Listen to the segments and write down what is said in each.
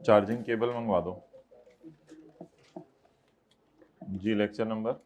Charging cable मंगवा दो जी। Lecture number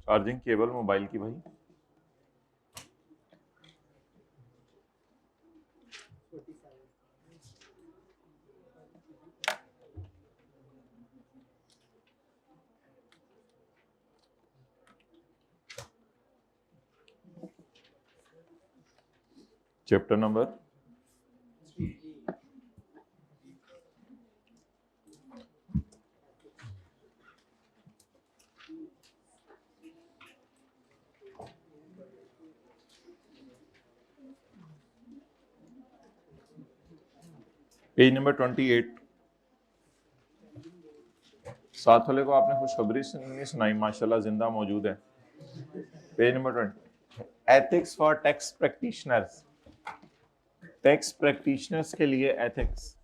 charging cable mobile की भाई। Chapter number page number 28। साथ वाले को आपने खुशखबरी नहीं सुनाई, माशाल्लाह जिंदा मौजूद है। Page number 20, ethics for tax practitioners. Tax practitioners के लिए एथिक्स।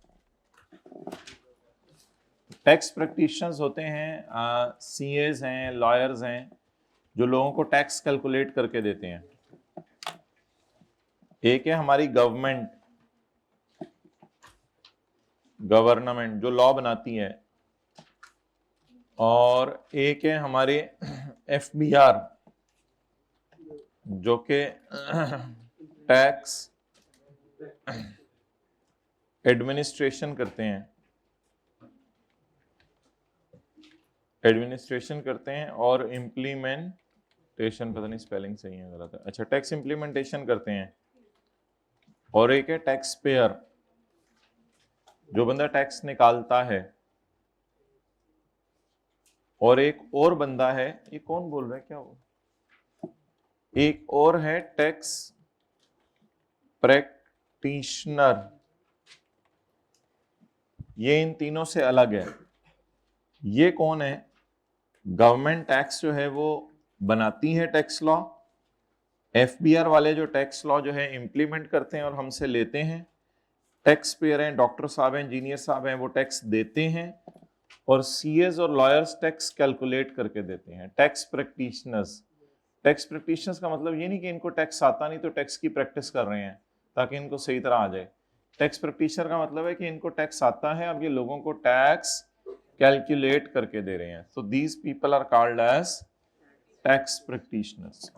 टैक्स प्रैक्टिशनर्स होते हैं सीएस हैं, लॉयर्स हैं, जो लोगों को टैक्स कैलकुलेट करके देते हैं। एक है हमारी गवर्नमेंट जो लॉ बनाती है, और एक है हमारे एफबीआर जो कि टैक्स एडमिनिस्ट्रेशन करते हैं। और इम्प्लीमेंटेशन, पता नहीं स्पेलिंग सही है गलत है, अच्छा, टैक्स इम्प्लीमेंटेशन करते हैं। और एक है टैक्स पेयर, जो बंदा टैक्स निकालता है। और एक और बंदा है, ये कौन बोल रहा है क्या वो, एक और है टैक्स प्रैक्टिशनर। ये इन तीनों से अलग है। ये कौन है? गवर्नमेंट टैक्स जो है वो बनाती है टैक्स लॉ। एफबीआर वाले जो टैक्स लॉ जो है इंप्लीमेंट करते हैं और हमसे लेते हैं। टैक्स पेयर हैं, डॉक्टर साहब हैं, इंजीनियर साहब हैं, वो टैक्स देते हैं। और सीएस और लॉयर्स टैक्स कैलकुलेट करके देते हैं। टैक्स प्रैक्टिशनर्स का मतलब ये नहीं कि इनको टैक्स आता नहीं तो टैक्स की प्रैक्टिस कर रहे हैं ताकि इनको सही तरह आ जाए। टैक्स प्रैक्टिशनर का मतलब है कि इनको टैक्स आता है, अब ये लोगों को टैक्स कैलकुलेट करके दे रहे हैं। So these people are called as tax practitioners.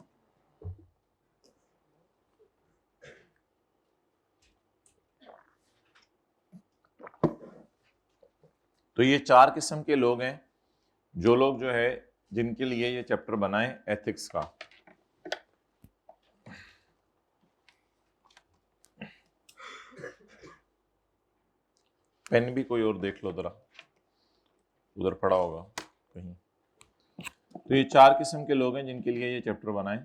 तो ये चार किस्म के लोग हैं जो लोग जो है जिनके लिए ये चैप्टर बनाए एथिक्स का, पेन भी कोई और देख लो जरा, उधर पड़ा होगा कहीं। तो ये 4 किस्म के लोग हैं जिनके लिए ये चैप्टर बनाए।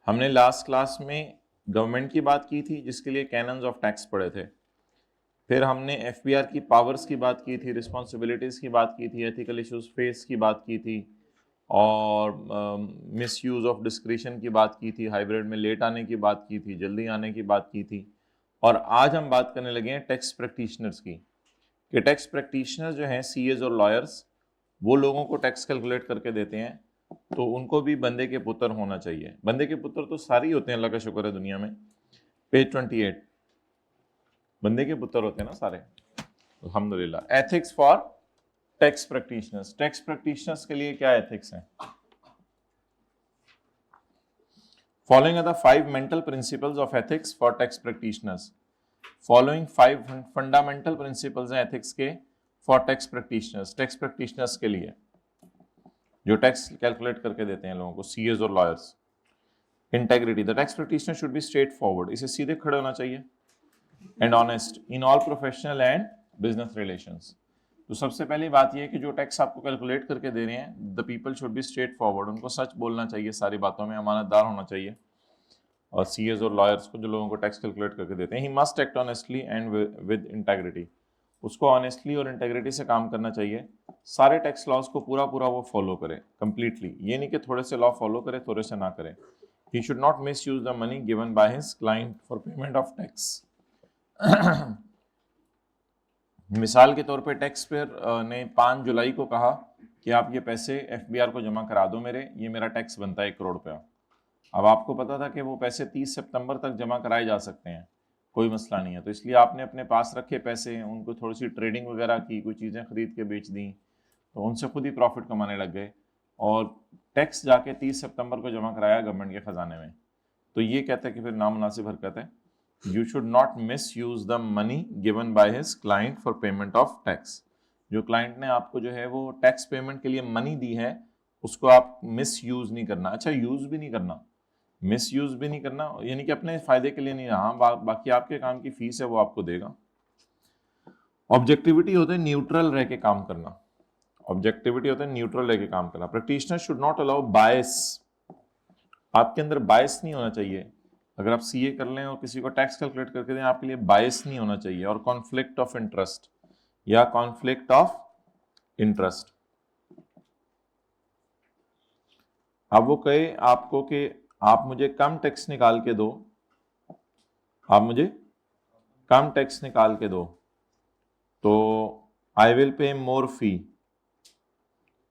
हमने लास्ट क्लास में गवर्नमेंट की बात की थी जिसके लिए कैनन्स ऑफ टैक्स पढ़े थे। फिर हमने एफबीआर की पावर्स की बात की थी, रिस्पॉन्सिबिलिटीज़ की बात की थी, एथिकल इश्यूज फेस की बात की थी, और मिस यूज़ ऑफ डिस्क्रिशन की बात की थी, हाइब्रिड में लेट आने की बात की थी, जल्दी आने की बात की थी। और आज हम बात करने लगे हैं टैक्स प्रैक्टिशनर्स की, कि टैक्स प्रैक्टिशनर जो हैं सीएज और लॉयर्स, वो लोगों को टैक्स कैलकुलेट करके देते हैं, तो उनको भी बंदे के पुत्र होना चाहिए। बंदे के पुत्र तो सारे ही होते हैं, अल्लाह का शुक्र है दुनिया में। पेज 28 बंदे के पुत्र होते हैं ना सारे, अल्हम्दुलिल्लाह। Ethics for tax practitioners, tax practitioners के लिए क्या एथिक्स हैं? Following are the 5 mental principles of ethics for tax practitioners. Following 5 fundamental principles हैं एथिक्स के for tax practitioners, tax practitioners के लिए जो टैक्स कैलकुलेट करके देते हैं लोगों को, सीएस और lawyers. Integrity, the tax practitioner should be straight forward, इसे सीधे खड़े होना चाहिए। And honest in all professional and business relations. तो सबसे पहली बात यह है कि जो टैक्स आपको कैलकुलेट करके दे रहे हैं, the people should be straight forward, उनको सच बोलना चाहिए, सारी बातों में अमानतदार होना चाहिए। और सीएस और लॉयर्स को, जो लोगों को टैक्स कैलकुलेट करके देते हैं, he must act honestly and with integrity, उसको ऑनेस्टली और इंटेग्रिटी से काम करना चाहिए। सारे टैक्स लॉज को पूरा पूरा वो फॉलो करे कंप्लीटली, ये नहीं कि थोड़े से लॉ फॉलो करे थोड़े से ना करे। He should not miss use the money given by his client for payment of tax. मिसाल के तौर पे टैक्स पेयर ने 5 जुलाई को कहा कि आप ये पैसे एफबीआर को जमा करा दो, ये मेरा टैक्स बनता है 1 करोड़ रुपया। अब आपको पता था कि वो पैसे 30 सितंबर तक जमा कराए जा सकते हैं, कोई मसला नहीं है, तो इसलिए आपने अपने पास रखे पैसे, उनको थोड़ी सी ट्रेडिंग वगैरह की, कोई चीज़ें खरीद के बेच दी, तो उनसे खुद ही प्रॉफिट कमाने लग गए, और टैक्स जाके 30 सितंबर को जमा कराया गवर्नमेंट के खजाने में। तो ये कहता है कि फिर नामुनासिब हरकत है। You should not miss use the money given by his client for payment of tax. जो क्लाइंट ने आपको जो है वो टैक्स पेमेंट के लिए मनी दी है, उसको आप मिस यूज नहीं करना। अच्छा, यूज भी नहीं करना, मिस यूज भी नहीं करना, यानी कि अपने फायदे के लिए नहीं रहा, बाकी आपके काम की फीस है वो आपको देगा। ऑब्जेक्टिविटी होता है न्यूट्रल रह के काम करना, ऑब्जेक्टिविटी होता है न्यूट्रल रह के काम करना। प्रैक्टिशनर शुड नॉट अलाउ बायस, आपके अंदर बायस नहीं होना चाहिए। अगर आप सीए कर लें और किसी को टैक्स कैलकुलेट करके दें, आपके लिए बायस नहीं होना चाहिए। और कॉन्फ्लिक्ट ऑफ इंटरेस्ट या कॉन्फ्लिक्ट ऑफ इंटरेस्ट, अब वो कहे आपको कि आप मुझे कम टैक्स निकाल के दो, आप मुझे कम टैक्स निकाल के दो, तो आई विल पे मोर फी,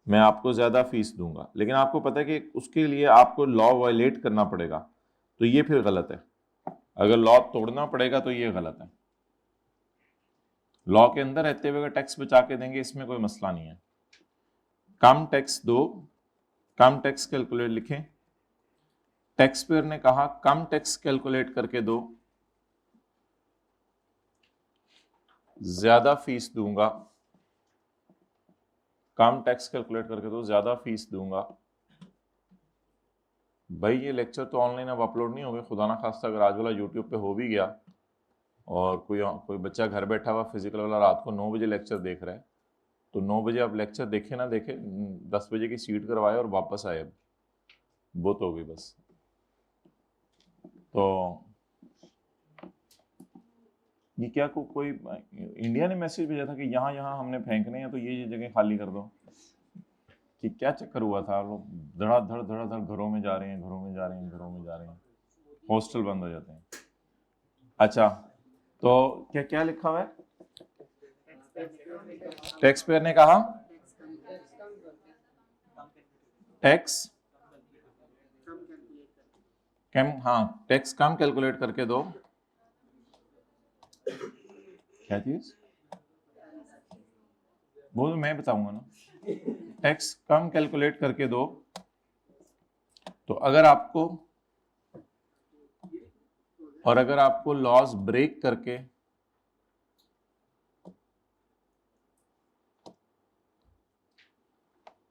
मैं आपको ज्यादा फीस दूंगा। लेकिन आपको पता है कि उसके लिए आपको लॉ वायलेट करना पड़ेगा, तो ये फिर गलत है। अगर लॉ तोड़ना पड़ेगा तो ये गलत है। लॉ के अंदर रहते हुए अगर टैक्स बचा के देंगे, इसमें कोई मसला नहीं है। कम टैक्स दो, कम टैक्स कैलकुलेट लिखें। टैक्स पेयर ने कहा कम टैक्स कैलकुलेट करके दो, ज्यादा फीस दूंगा, कम टैक्स कैलकुलेट करके दो, ज्यादा फीस दूंगा। भाई ये लेक्चर तो ऑनलाइन अब अपलोड नहीं होंगे, खुदा ना खास्ता अगर आज वाला यूट्यूब पे हो भी गया और कोई बच्चा घर बैठा हुआ फिजिकल वाला रात को 9 बजे लेक्चर देख रहा है, तो 9 बजे अब लेक्चर देखे ना देखे, 10 बजे की सीट करवाए और वापस आए, अब बहुत हो गई बस। तो ये क्या कोई इंडिया ने मैसेज भेजा था कि यहाँ यहाँ हमने फेंकने हैं, तो ये जगह खाली कर दो, कि क्या चक्कर हुआ था? लोग धड़ाधड़ घरों में जा रहे हैं, घरों में जा रहे हैं, घरों में जा रहे हैं, हॉस्टल बंद हो जाते हैं। अच्छा, तो क्या क्या लिखा हुआ है? टैक्स पेयर ने कहा टैक्स कम, हाँ टैक्स कम कैलकुलेट करके दो। क्या चीज? वो तो मैं बताऊंगा ना। टैक्स कम कैलकुलेट करके दो, तो अगर आपको लॉस ब्रेक करके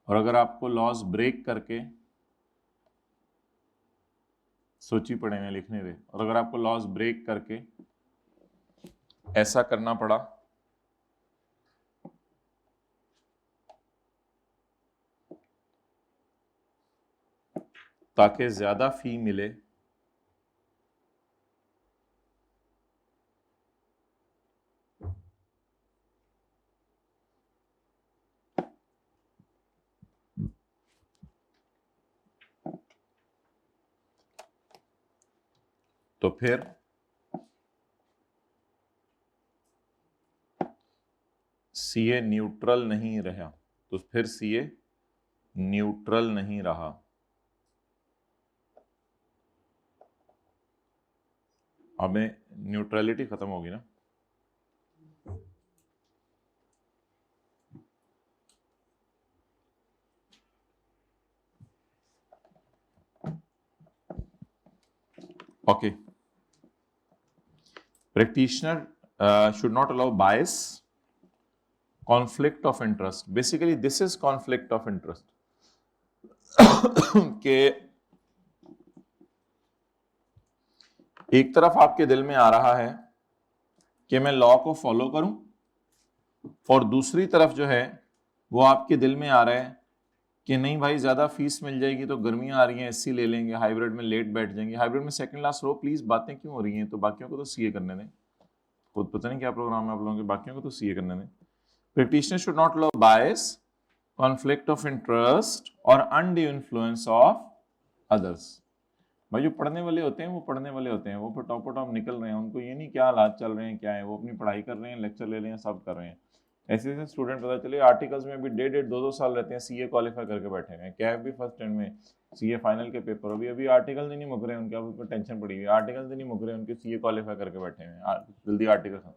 और अगर आपको लॉज ब्रेक करके, सोची पड़े हैं लिखने दे, और अगर आपको लॉज ब्रेक करके ऐसा करना पड़ा ताकि ज्यादा फी मिले, तो फिर सीए न्यूट्रल नहीं रहा, तो फिर सीए न्यूट्रल नहीं रहा। हमें न्यूट्रलिटी खत्म होगी ना। Okay, practitioner should not allow bias, conflict of interest. Basically this is conflict of interest कि एक तरफ आपके दिल में आ रहा है कि मैं लॉ को फॉलो करूं, और दूसरी तरफ जो है वो आपके दिल में आ रहा है कि नहीं भाई ज्यादा फीस मिल जाएगी तो गर्मियां आ रही हैं एससी ले लेंगे, हाइब्रिड में लेट बैठ जाएंगे, हाइब्रिड में सेकंड लास्ट रो, प्लीज बातें क्यों हो रही हैं, तो बाकियों को तो सीए करने दें, खुद पता नहीं क्या प्रोग्राम है आप लोगों के, बाकियों को तो सीए करने दें। Practitioner should not allow bias, conflict of interest और अनड्यू इन्फ्लुएंस ऑफ अदर्स। भाई जो पढ़ने वाले होते हैं वो पढ़ने वाले होते हैं, वो फिर टॉप निकल रहे हैं, उनको ये नहीं क्या हालात चल रहे हैं क्या है, वो अपनी पढ़ाई कर रहे हैं, लेक्चर ले रहे हैं, सब कर रहे हैं। ऐसे ऐसे स्टूडेंट पता चले आर्टिकल्स में भी 1.5-2 साल रहते हैं, सीए क्वालिफाई करके बैठे हैं, कैफ भी फर्स्ट एंड में, सीए फाइनल के पेपर अभी आर्टिकल नहीं मुक रहे उनके, अब टेंशन पड़ी हुई, आर्टिकल नहीं मुक रहे उनके, सीए क्वालिफाई करके बैठे हैं, जल्दी आर्टिकल। तो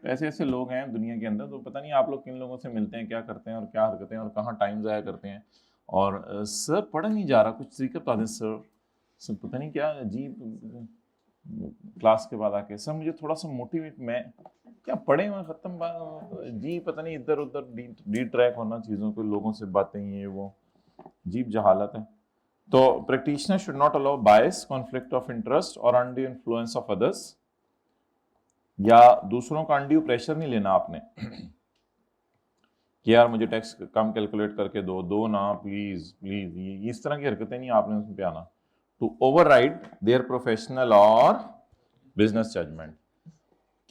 ऐसे ऐसे लोग हैं दुनिया के अंदर, तो पता नहीं आप लोग किन लोगों से मिलते हैं, क्या करते हैं और क्या हरकतें और कहाँ टाइम ज़ाया करते हैं। और सर पढ़ा नहीं जा रहा, कुछ तरीका बता दें सर पता नहीं क्या अजीब क्लास के बाद आके, सर मुझे थोड़ा सा मोटिवेट, मैं क्या पढ़े हुए खत्म जी, पता नहीं इधर उधर डी ट्रैक होना चीज़ों को, लोगों से बातें ये वो, अजीब जहालत है। तो practitioner should not allow bias, conflict of interest और अनड्यू इन्फ्लुएंस ऑफ अदर्स, या दूसरों का अनड्यू प्रेशर नहीं लेना आपने कि यार मुझे टैक्स कम कैलकुलेट करके दो ना प्लीज प्लीज, ये इस तरह की हरकतें नहीं आपने उसमें पे आना। टू ओवरराइड देयर प्रोफेशनल और बिजनेस जजमेंट,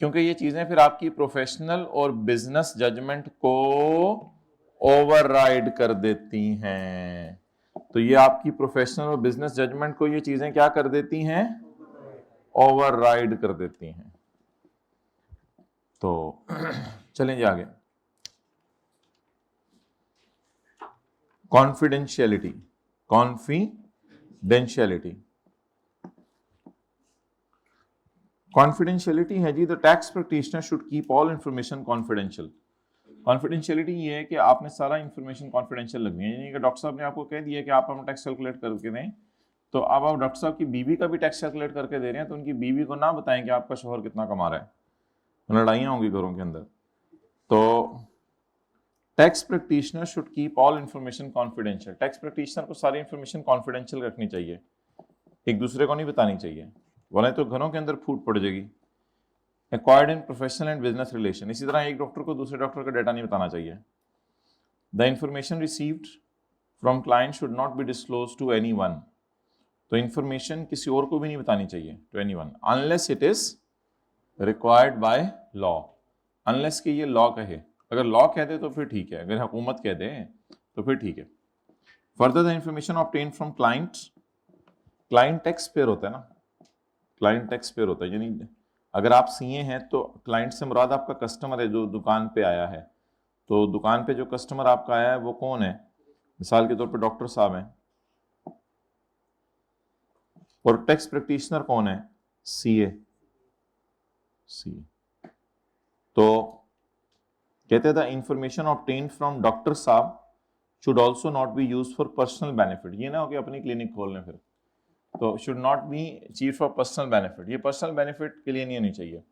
क्योंकि ये चीजें फिर आपकी प्रोफेशनल और बिजनेस जजमेंट को ओवरराइड कर देती हैं। तो ये आपकी प्रोफेशनल और बिजनेस जजमेंट को ये चीजें क्या कर देती हैं, ओवरराइड कर देती हैं। तो चलें जी आगे। कॉन्फिडेंशियलिटी, कॉन्फिडेंशियलिटी है जी, the tax practitioner should keep all information confidential. Confidentiality ये है कि आपने सारा इंफॉर्मेशन कॉन्फिडेंशियल लगनी है, यानी कि डॉक्टर साहब ने आपको कह दिया कि आप अपना टैक्स कैलकुलेट करके दें, तो अब आप डॉक्टर साहब की बीवी का भी टैक्स कैलकुलेट करके दे रहे हैं, तो उनकी बीवी को ना बताएं कि आपका शोहर कितना कमा रहा है, लड़ाइयाँ होंगी घरों के अंदर। तो tax practitioner should keep all information confidential, tax practitioner को सारी इंफॉर्मेशन कॉन्फिडेंशियल रखनी चाहिए, एक दूसरे को नहीं बतानी चाहिए, वरना तो घरों के अंदर फूट पड़ जाएगी। Acquired in professional and business relation, इसी तरह एक डॉक्टर को दूसरे डॉक्टर का डाटा नहीं बताना चाहिए। The information received from client should not be disclose to anyone, तो इंफॉर्मेशन किसी और को भी नहीं बतानी चाहिए to anyone, unless it is required by law, unless कि ये लॉ कहे, अगर लॉ कह दे तो फिर ठीक है, अगर हुकूमत कह दे तो फिर ठीक है। Further the information obtain from client, client tax payer होता है ना, क्लाइंट टैक्स पेयर होता है, यानी अगर आप सीए हैं तो क्लाइंट से मुराद आपका कस्टमर है जो दुकान पे आया है, तो दुकान पे जो कस्टमर आपका आया है वो कौन है, मिसाल के तौर पे डॉक्टर साहब हैं, और टैक्स प्रैक्टिशनर कौन है, सीए। तो कहते हैं the information obtain from doctor साहब should also not be use for personal benefit, ये ना हो कि अपनी क्लिनिक खोल लें फिर, तो should not B chief for personal benefit, ये पर्सनल बेनिफिट के लिए नहीं होनी चाहिए।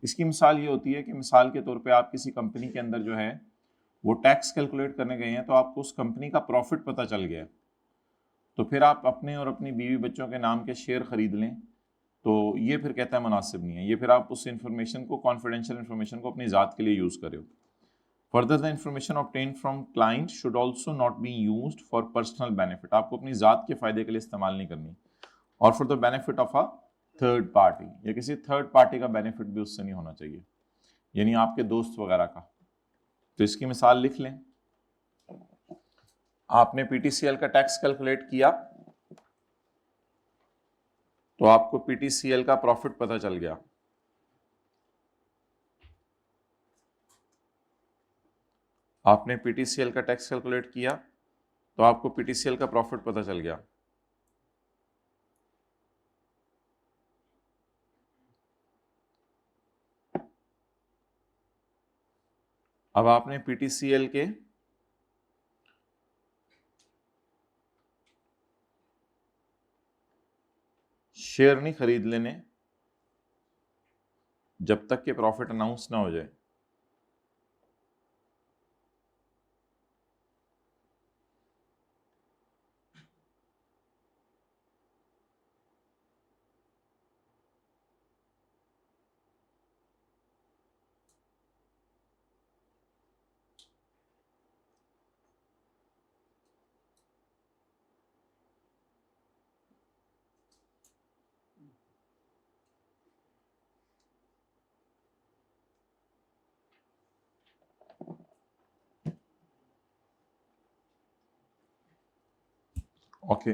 इसकी मिसाल ये होती है कि मिसाल के तौर पे आप किसी कंपनी के अंदर जो है वो टैक्स कैलकुलेट करने गए हैं तो आपको उस कंपनी का प्रॉफिट पता चल गया, तो फिर आप अपने और अपनी बीवी बच्चों के नाम के शेयर खरीद लें, तो ये फिर कहता है मुनासिब नहीं है। ये फिर आप उस इंफॉर्मेशन को, कॉन्फिडेंशियल इंफॉर्मेशन को अपनी ज़ात के लिए यूज़ करें। Further the information obtained from client should also not B used for personal benefit, आपको अपनी ज़ात के फ़ायदे के लिए इस्तेमाल नहीं करनी, और for the benefit of a third party, या किसी थर्ड पार्टी का बेनिफिट भी उससे नहीं होना चाहिए, यानी आपके दोस्त वगैरह का। तो इसकी मिसाल लिख लें, आपने पीटीसीएल का टैक्स कैलकुलेट किया तो आपको पीटीसीएल का प्रॉफिट पता चल गया, आपने पीटीसीएल का टैक्स कैलकुलेट किया तो आपको पीटीसीएल का प्रॉफिट पता चल गया। अब आपने पीटीसीएल के शेयर नहीं खरीद लेने जब तक कि प्रॉफिट अनाउंस ना हो जाए। Okay,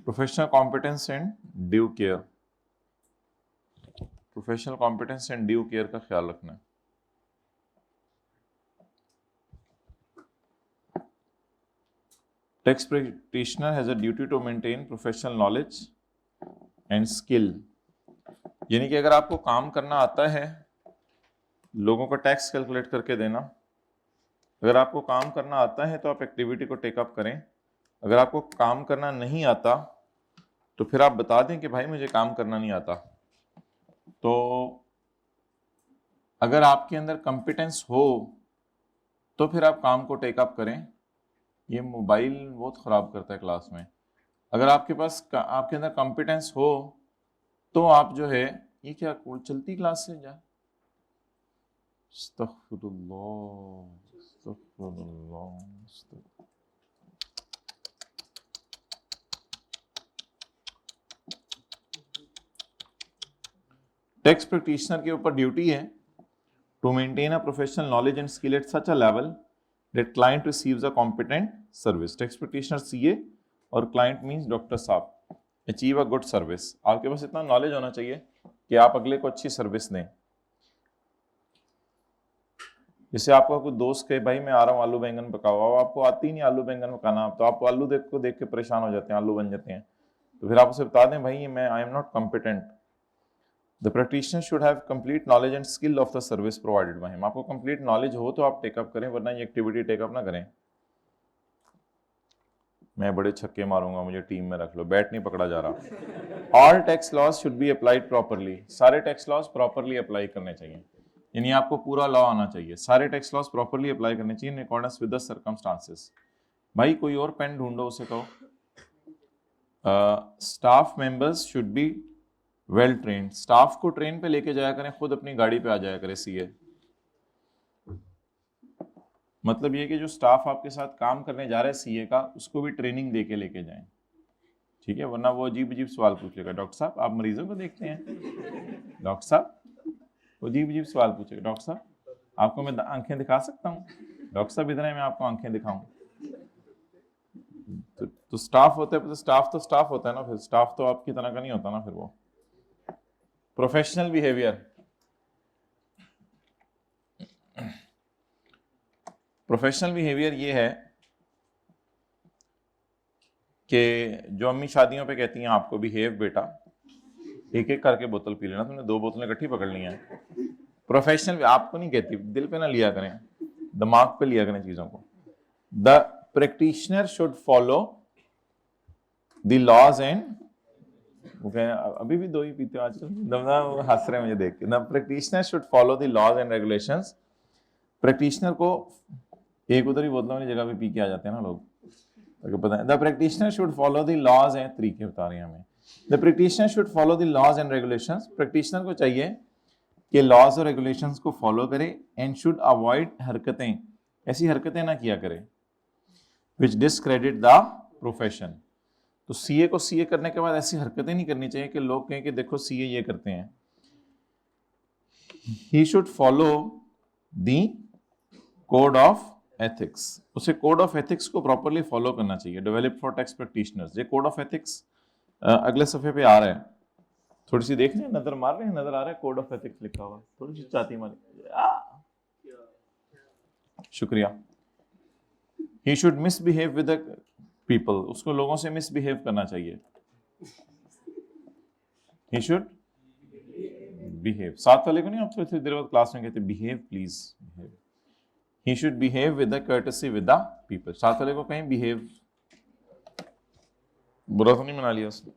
professional competence and due care, professional competence and due care का ख्याल रखना है। Tax practitioner has a duty to maintain professional knowledge and skill, यानी कि अगर आपको काम करना आता है लोगों का टैक्स कैलकुलेट करके देना, अगर आपको काम करना आता है तो आप एक्टिविटी को टेकअप करें, अगर आपको काम करना नहीं आता तो फिर आप बता दें कि भाई मुझे काम करना नहीं आता। तो अगर आपके अंदर कॉम्पिटेंस हो तो फिर आप काम को टेकअप करें। ये मोबाइल बहुत ख़राब करता है क्लास में। अगर आपके पास आपके अंदर कॉम्पिटेंस हो तो आप जो है, ये क्या चलती क्लास से जा, अस्तगफिरुल्लाह अस्तगफिरुल्लाह। टैक्स प्रैक्टिशनर के ऊपर ड्यूटी है to maintain a professional knowledge and skill at such a level that client receives a competent service. Tax practitioner CA और क्लाइंट मींस डॉक्टर साहब अचीव अ गुड सर्विस। आपके पास इतना नॉलेज होना चाहिए कि आप अगले को अच्छी सर्विस दें। जैसे आपका कोई दोस्त कहे भाई मैं आ रहा हूँ आलू बैंगन पकाओ, आपको आती ही नहीं आलू बैंगन पकाना, तो आप आलू देख के परेशान हो जाते हैं, आलू बन जाते हैं, तो फिर आप उसे बता दें भाई मैं I am not competent. The practitioner should have complete knowledge and skill of the service provided by him. आपको कंप्लीट नॉलेज हो तो आप टेकअप करें, वरना ये एक्टिविटी टेकअप ना करें। मैं बड़े छक्के मारूंगा मुझे टीम में रख लो, बैट नहीं पकड़ा जा रहा। All tax laws should be applied properly, सारे टैक्स लॉज प्रॉपरली अप्लाई करने चाहिए, यानी आपको पूरा लॉ आना चाहिए। सारे टैक्स लॉज प्रॉपरली अप्लाई करने चाहिए in accordance with the circumstances. भाई कोई और पेन ढूंढो, उसे कहो। Staff members should be well train, staff को ट्रेन पे लेके जाया करें, खुद अपनी गाड़ी पे आ जाया करे सीए। मतलब ये कि जो स्टाफ आपके साथ काम करने जा रहा है सीए का, उसको भी ट्रेनिंग दे के लेके जाएं, ठीक है, वरना वो अजीब अजीब सवाल पूछ लेगा। डॉक्टर साहब आप मरीजों को देखते हैं, डॉक्टर साहब वो अजीब अजीब सवाल पूछेगा। डॉक्टर साहब आपको मैं आंखें दिखा सकता हूँ, डॉक्टर साहब इधर है मैं आपको आंखें दिखाऊं। तो स्टाफ होता है, तो स्टाफ होता है ना, फिर स्टाफ तो आपकी तरह का नहीं होता ना फिर वो। प्रोफेशनल बिहेवियर, प्रोफेशनल बिहेवियर ये है कि जो अम्मी शादियों पे कहती हैं आपको बिहेव बेटा, एक एक करके बोतल पी लेना, तुमने 2 बोतलें इकट्ठी पकड़ ली हैं। प्रोफेशनल आपको नहीं कहती, दिल पे ना लिया करें, दिमाग पे लिया करें चीजों को। The practitioner should follow the laws and, अभी भी 2 ही पीते हो आजकल, हंस रहे हैं मुझे देख के। The practitioner should follow the laws and regulations practitioner को एक उधर ही बोतलों वाली जगह पे पी के आ जाते हैं ना लोग, तो पता है। The practitioner should follow the laws हैं, तरीके बता रहे हैं हमें। The practitioner should follow the laws and regulations, practitioner को चाहिए कि लॉज और रेगुलेशंस को फॉलो करे। एंड शुड अवॉइड हरकतें, ऐसी हरकतें ना किया करे विच डिसक्रेडिट द प्रोफेशन। तो सीए को सीए करने के बाद ऐसी हरकतें नहीं करनी चाहिए कि लोग कहें कि देखो सीए ये करते हैं। He should follow the code of ethics, उसे कोड ऑफ एथिक्स को प्रॉपरली फॉलो करना चाहिए। डेवलप फॉर टैक्स प्रैक्टिशनर्स, ये कोड ऑफ एथिक्स अगले सफे पे आ रहा है, थोड़ी सी देख रहे हैं, नजर मार रहे हैं, नजर आ रहा है कोड ऑफ एथिक्स लिखा हुआ, थोड़ी सी चाहती मारी, शुक्रिया। He should misbehave with the people, उसको लोगों से मिसबिहेव करना चाहिए। ही शुड बिहेव, साथ वाले को नहीं, आप थोड़ी देर बाद क्लास में कहते behave please, behave. He should behave with the courtesy with the people, साथ वाले को कहीं behave, बुरा तो नहीं मना लिया उसने।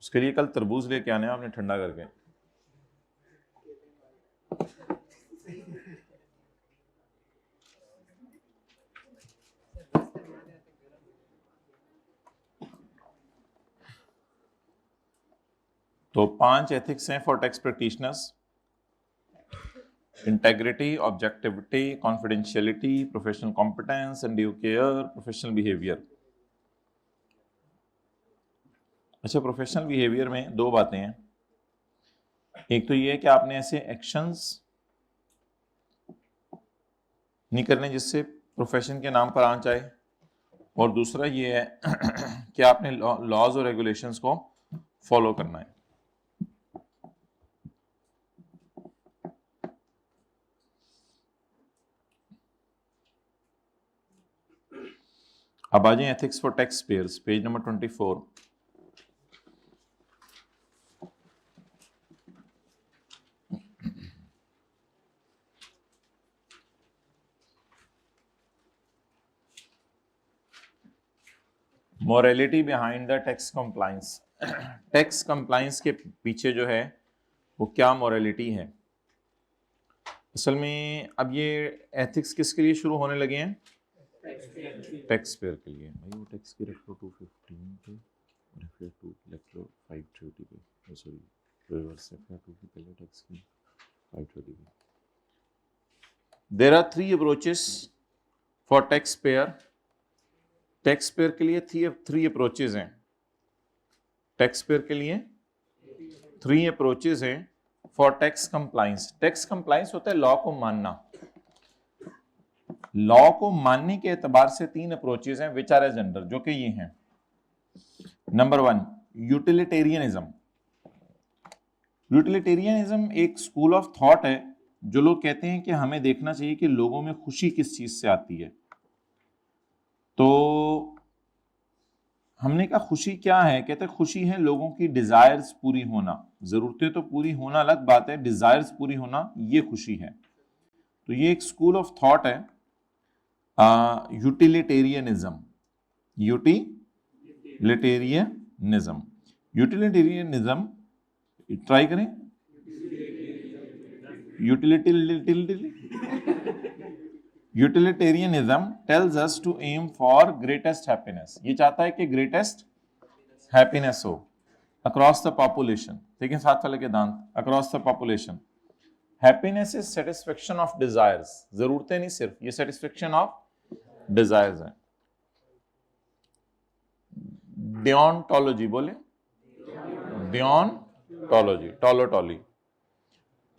उसके लिए कल तरबूज लेके आने आपने ठंडा करके। तो 5 एथिक्स हैं for tax practitioners: integrity, objectivity, confidentiality, professional competence, undue care, professional behavior। अच्छा, प्रोफेशनल बिहेवियर में 2 बातें हैं। एक तो ये है कि आपने ऐसे एक्शंस नहीं करने जिससे प्रोफेशन के नाम पर आंच आए, और दूसरा ये है कि आपने लॉज और रेगुलेशंस को फॉलो करना है। अब आ जाए ethics for tax payers, page number 24। Morality behind the tax compliance, tax compliance के पीछे जो है वो क्या मोरालिटी है। असल में अब ये एथिक्स किसके लिए शुरू होने लगे हैं? टैक्स पेयर के लिए। भाई वो टैक्स की रख लो 215 पे और फिर 2 रख लो 530 पे, सॉरी रिवर्स से फिर 2 की पहले टैक्स की 530 पे। There are 3 approaches for tax payer. Tax payer के लिए 3 अप्रोचेस हैं। टैक्स पेयर के लिए 3 अप्रोचेस हैं for tax compliance. Tax compliance होता है लॉ को मानना। लॉ को मानने के एतबार से 3 अप्रोचेस हैं विच आर एज अंडर, जो कि ये हैं। Number 1, utilitarianism. यूटिलिटेरियनिज्म एक स्कूल ऑफ थॉट है जो लोग कहते हैं कि हमें देखना चाहिए कि लोगों में खुशी किस चीज से आती है। तो हमने कहा खुशी क्या है? कहते हैं खुशी है लोगों की डिजायर्स पूरी होना। जरूरतें तो पूरी होना अलग बात है, डिजायर्स पूरी होना ये खुशी है। तो ये एक स्कूल ऑफ थॉट है यूटिलिटेरियनिज्म। यूटिलिटेरियनिज्म, यूटिलिटेरियनिज्म ट्राई करें। Utilitarianism tells us to aim for greatest happiness. ये चाहता है कि ग्रेटेस्ट हैप्पीनेस हो अक्रॉस द पॉपुलेशन। देखिए साथ वाले के दांत, across the population. Happiness is satisfaction of desires, जरूरतें नहीं सिर्फ, ये सेटिस्फेक्शन ऑफ डिजायर्स है। डियोंटोलॉजी बोले, डियोंटोलॉजी, टोलोटोली।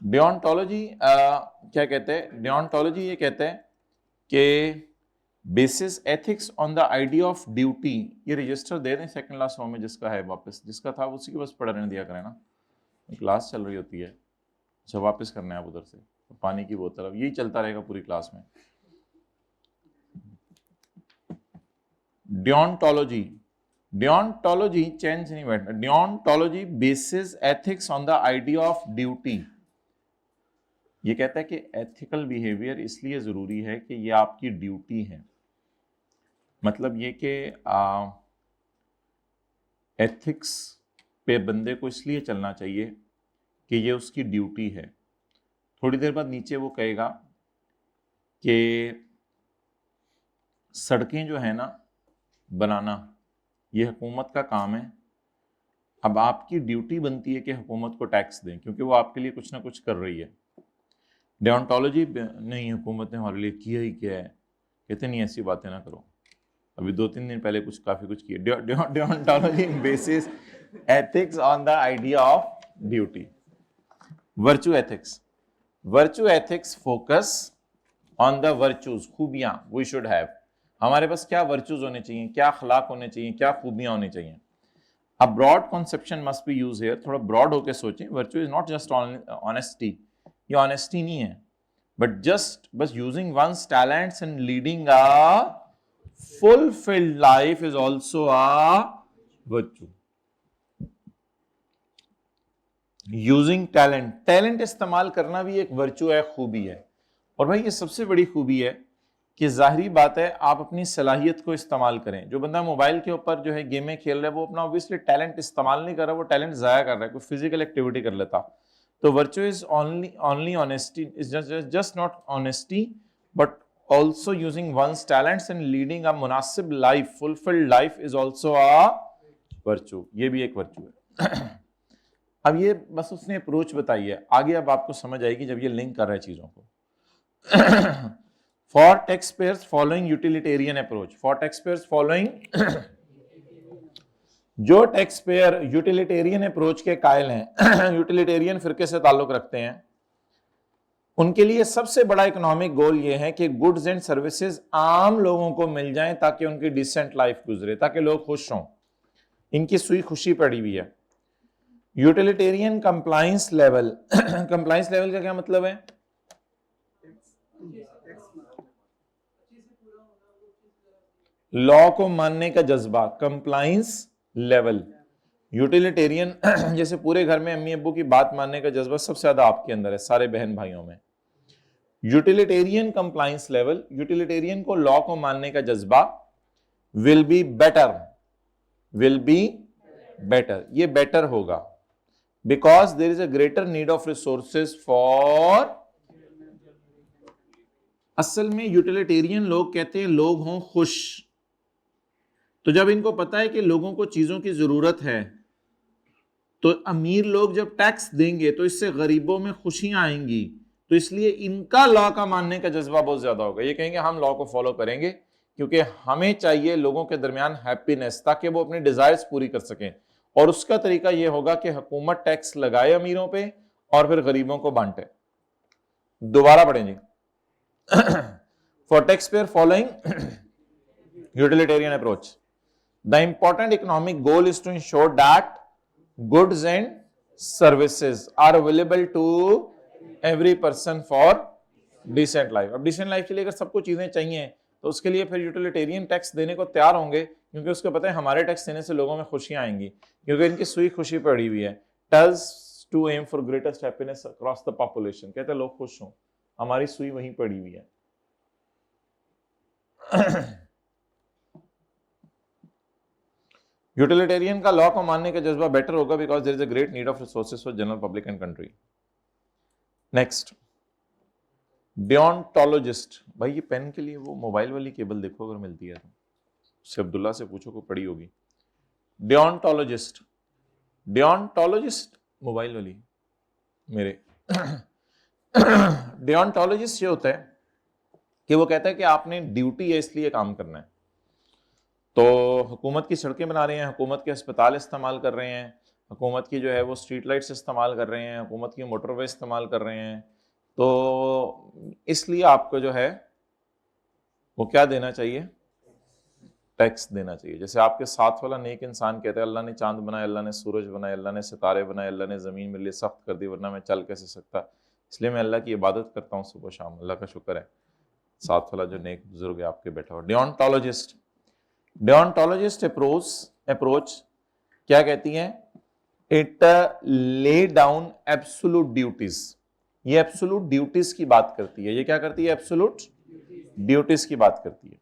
डियोंटोलॉजी क्या कहते हैं? डियोंटोलॉजी ये कहते हैं कि basis ethics on the idea of duty. ये रजिस्टर दे दें सेकंड क्लास में, जिसका है वापस, जिसका था उसी के बस पढ़ रहने दिया करें ना, क्लास चल रही होती है। अच्छा वापस करना है आप उधर से, पानी की बोतल, अब यही चलता रहेगा पूरी क्लास में। डियोंटोलॉजी, डियोंटोलॉजी चेंज नहीं बैठना। Deontology basis ethics on the idea of duty. ये कहता है कि एथिकल बिहेवियर इसलिए जरूरी है कि ये आपकी ड्यूटी है। मतलब ये कि एथिक्स पे बंदे को इसलिए चलना चाहिए कि ये उसकी ड्यूटी है। थोड़ी देर बाद नीचे वो कहेगा कि सड़कें जो है ना बनाना, ये हुकूमत का काम है। अब आपकी ड्यूटी बनती है कि हुकूमत को टैक्स दें, क्योंकि वो आपके लिए कुछ ना कुछ कर रही है। डिओंटोलॉजी नहीं, हुकूमत ने हमारे लिए किया ही क्या है, कहते नहीं ऐसी बातें ना करो। अभी 2-3 दिन पहले काफी कुछ किया। Deontology basis ethics on the idea of duty. Virtue ethics, virtue ethics focus on the virtues, खूबियां वी शुड हैव। हमारे पास क्या वर्चूज होने चाहिए, क्या अखलाक होने चाहिए, क्या खूबियां होनी चाहिए। A broad conception must be used here. थोड़ा broad होके सोचें। Virtue is not just honesty, ये honesty नहीं है, but just बस using one's talents and leading a fulfilled life is also a virtue. Using talent, talent इस्तेमाल करना भी एक virtue है, खूबी है। और भाई ये सबसे बड़ी खूबी है कि जाहिरी बात है आप अपनी सलाहियत को इस्तेमाल करें। जो बंदा मोबाइल के ऊपर जो है गेमें खेल रहा है वो अपना ऑब्वियसली टैलेंट इस्तेमाल नहीं कर रहा, वो टैलेंट जाया कर रहा है, कोई फिजिकल एक्टिविटी कर लेता। तो virtue is only honesty, is just not honesty but also using one's talents and leading a मुनासिब life, fulfilled life is also a virtue. ये भी एक वर्चू है। अब ये बस उसने अप्रोच बताई है, आगे अब आपको समझ आएगी जब ये लिंक कर रहा है चीजों को। For taxpayers following utilitarian approach, for taxpayers following जो टैक्स पेयर यूटिलिटेरियन अप्रोच के कायल हैं, यूटिलिटेरियन फिरके से ताल्लुक रखते हैं, उनके लिए सबसे बड़ा इकोनॉमिक गोल ये है कि गुड्स एंड सर्विसेज आम लोगों को मिल जाएं ताकि उनकी डिसेंट लाइफ गुजरे, ताकि लोग खुश हों। इनकी सुई खुशी पड़ी हुई है। Utilitarian compliance level, compliance level का क्या मतलब है? लॉ को मानने का जज्बा, कंप्लायंस लेवल। यूटिलिटेरियन जैसे पूरे घर में अम्मी अब्बू की बात मानने का जज्बा सबसे ज्यादा आपके अंदर है, सारे बहन भाइयों में। यूटिलिटेरियन कंप्लायंस लेवल, यूटिलिटेरियन को लॉ को मानने का जज्बा will be better, will be better, ये बेटर होगा because there is a greater need of resources for. असल में यूटिलिटेरियन लोग कहते हैं लोग हों खुश। तो जब इनको पता है कि लोगों को चीजों की जरूरत है, तो अमीर लोग जब टैक्स देंगे तो इससे गरीबों में खुशियां आएंगी, तो इसलिए इनका लॉ का मानने का जज्बा बहुत ज्यादा होगा। ये कहेंगे हम लॉ को फॉलो करेंगे क्योंकि हमें चाहिए लोगों के दरमियान हैप्पीनेस, ताकि वो अपनी डिजायर्स पूरी कर सकें। और उसका तरीका यह होगा कि हुकूमत टैक्स लगाए अमीरों पे और फिर गरीबों को बांटे। दोबारा पढ़ेंगे। For tax pair following utilitarian approach, the important economic goal is to ensure that goods and services are available to every person for decent life। अब decent life के लिए अगर सबको चीजें चाहिए तो उसके लिए फिर यूटिलिटेरियन टैक्स देने को तैयार होंगे, क्योंकि उसको पता है हमारे टैक्स देने से लोगों में खुशियां आएंगी, क्योंकि इनकी सुई खुशी पड़ी हुई है। tells to aim for greatest happiness across the population, कहते हैं लोग खुश हों, हमारी सुई वहीं पड़ी हुई है। यूटिलिटेरियन का लॉ को मानने का जज्बा बेटर होगा because there is a great need of resources for general public and country. Next, deontologist. भाई ये पेन के लिए वो मोबाइल वाली केबल देखो अगर मिलती है तो, उससे अब्दुल्ला से पूछो को पड़ी होगी। डिओंटोलॉजिस्ट, डिओंटोलॉजिस्ट मोबाइल वाली मेरे। डिओंटोलॉजिस्ट ये होता है कि वो कहता है कि आपने ड्यूटी है इसलिए काम करना है। तो हुकूमत की सड़कें बना रहे हैं, हुकूमत के अस्पताल इस्तेमाल कर रहे हैं, हुकूमत की जो है वो स्ट्रीट लाइट्स इस्तेमाल कर रहे हैं, हुकूमत की मोटरवे इस्तेमाल कर रहे हैं, तो इसलिए आपको जो है वो क्या देना चाहिए? टैक्स देना चाहिए। जैसे आपके साथ वाला नेक इंसान कहता है अल्लाह ने चांद बनाया, अल्लाह ने सूरज बनाया, अल्लाह ने सितारे बनाए, अल्लाह ने ज़मीन मेरे लिए सख्त कर दी वरना मैं चल कैसे सकता, इसलिए मैं अल्लाह की इबादत करता हूँ सुबह शाम, अल्लाह का शुक्र है। साथ वाला जो नेक बुजुर्ग है आपके बैठा हुआ। डिओंटोलॉजिस्ट, डिओंटोलॉजिस्ट अप्रोच क्या कहती है? इट ले डाउन एब्सोल्यूट ड्यूटीज। ये एब्सोल्यूट ड्यूटीज की बात करती है। ये क्या करती है? एब्सोल्यूट ड्यूटीज की बात करती है।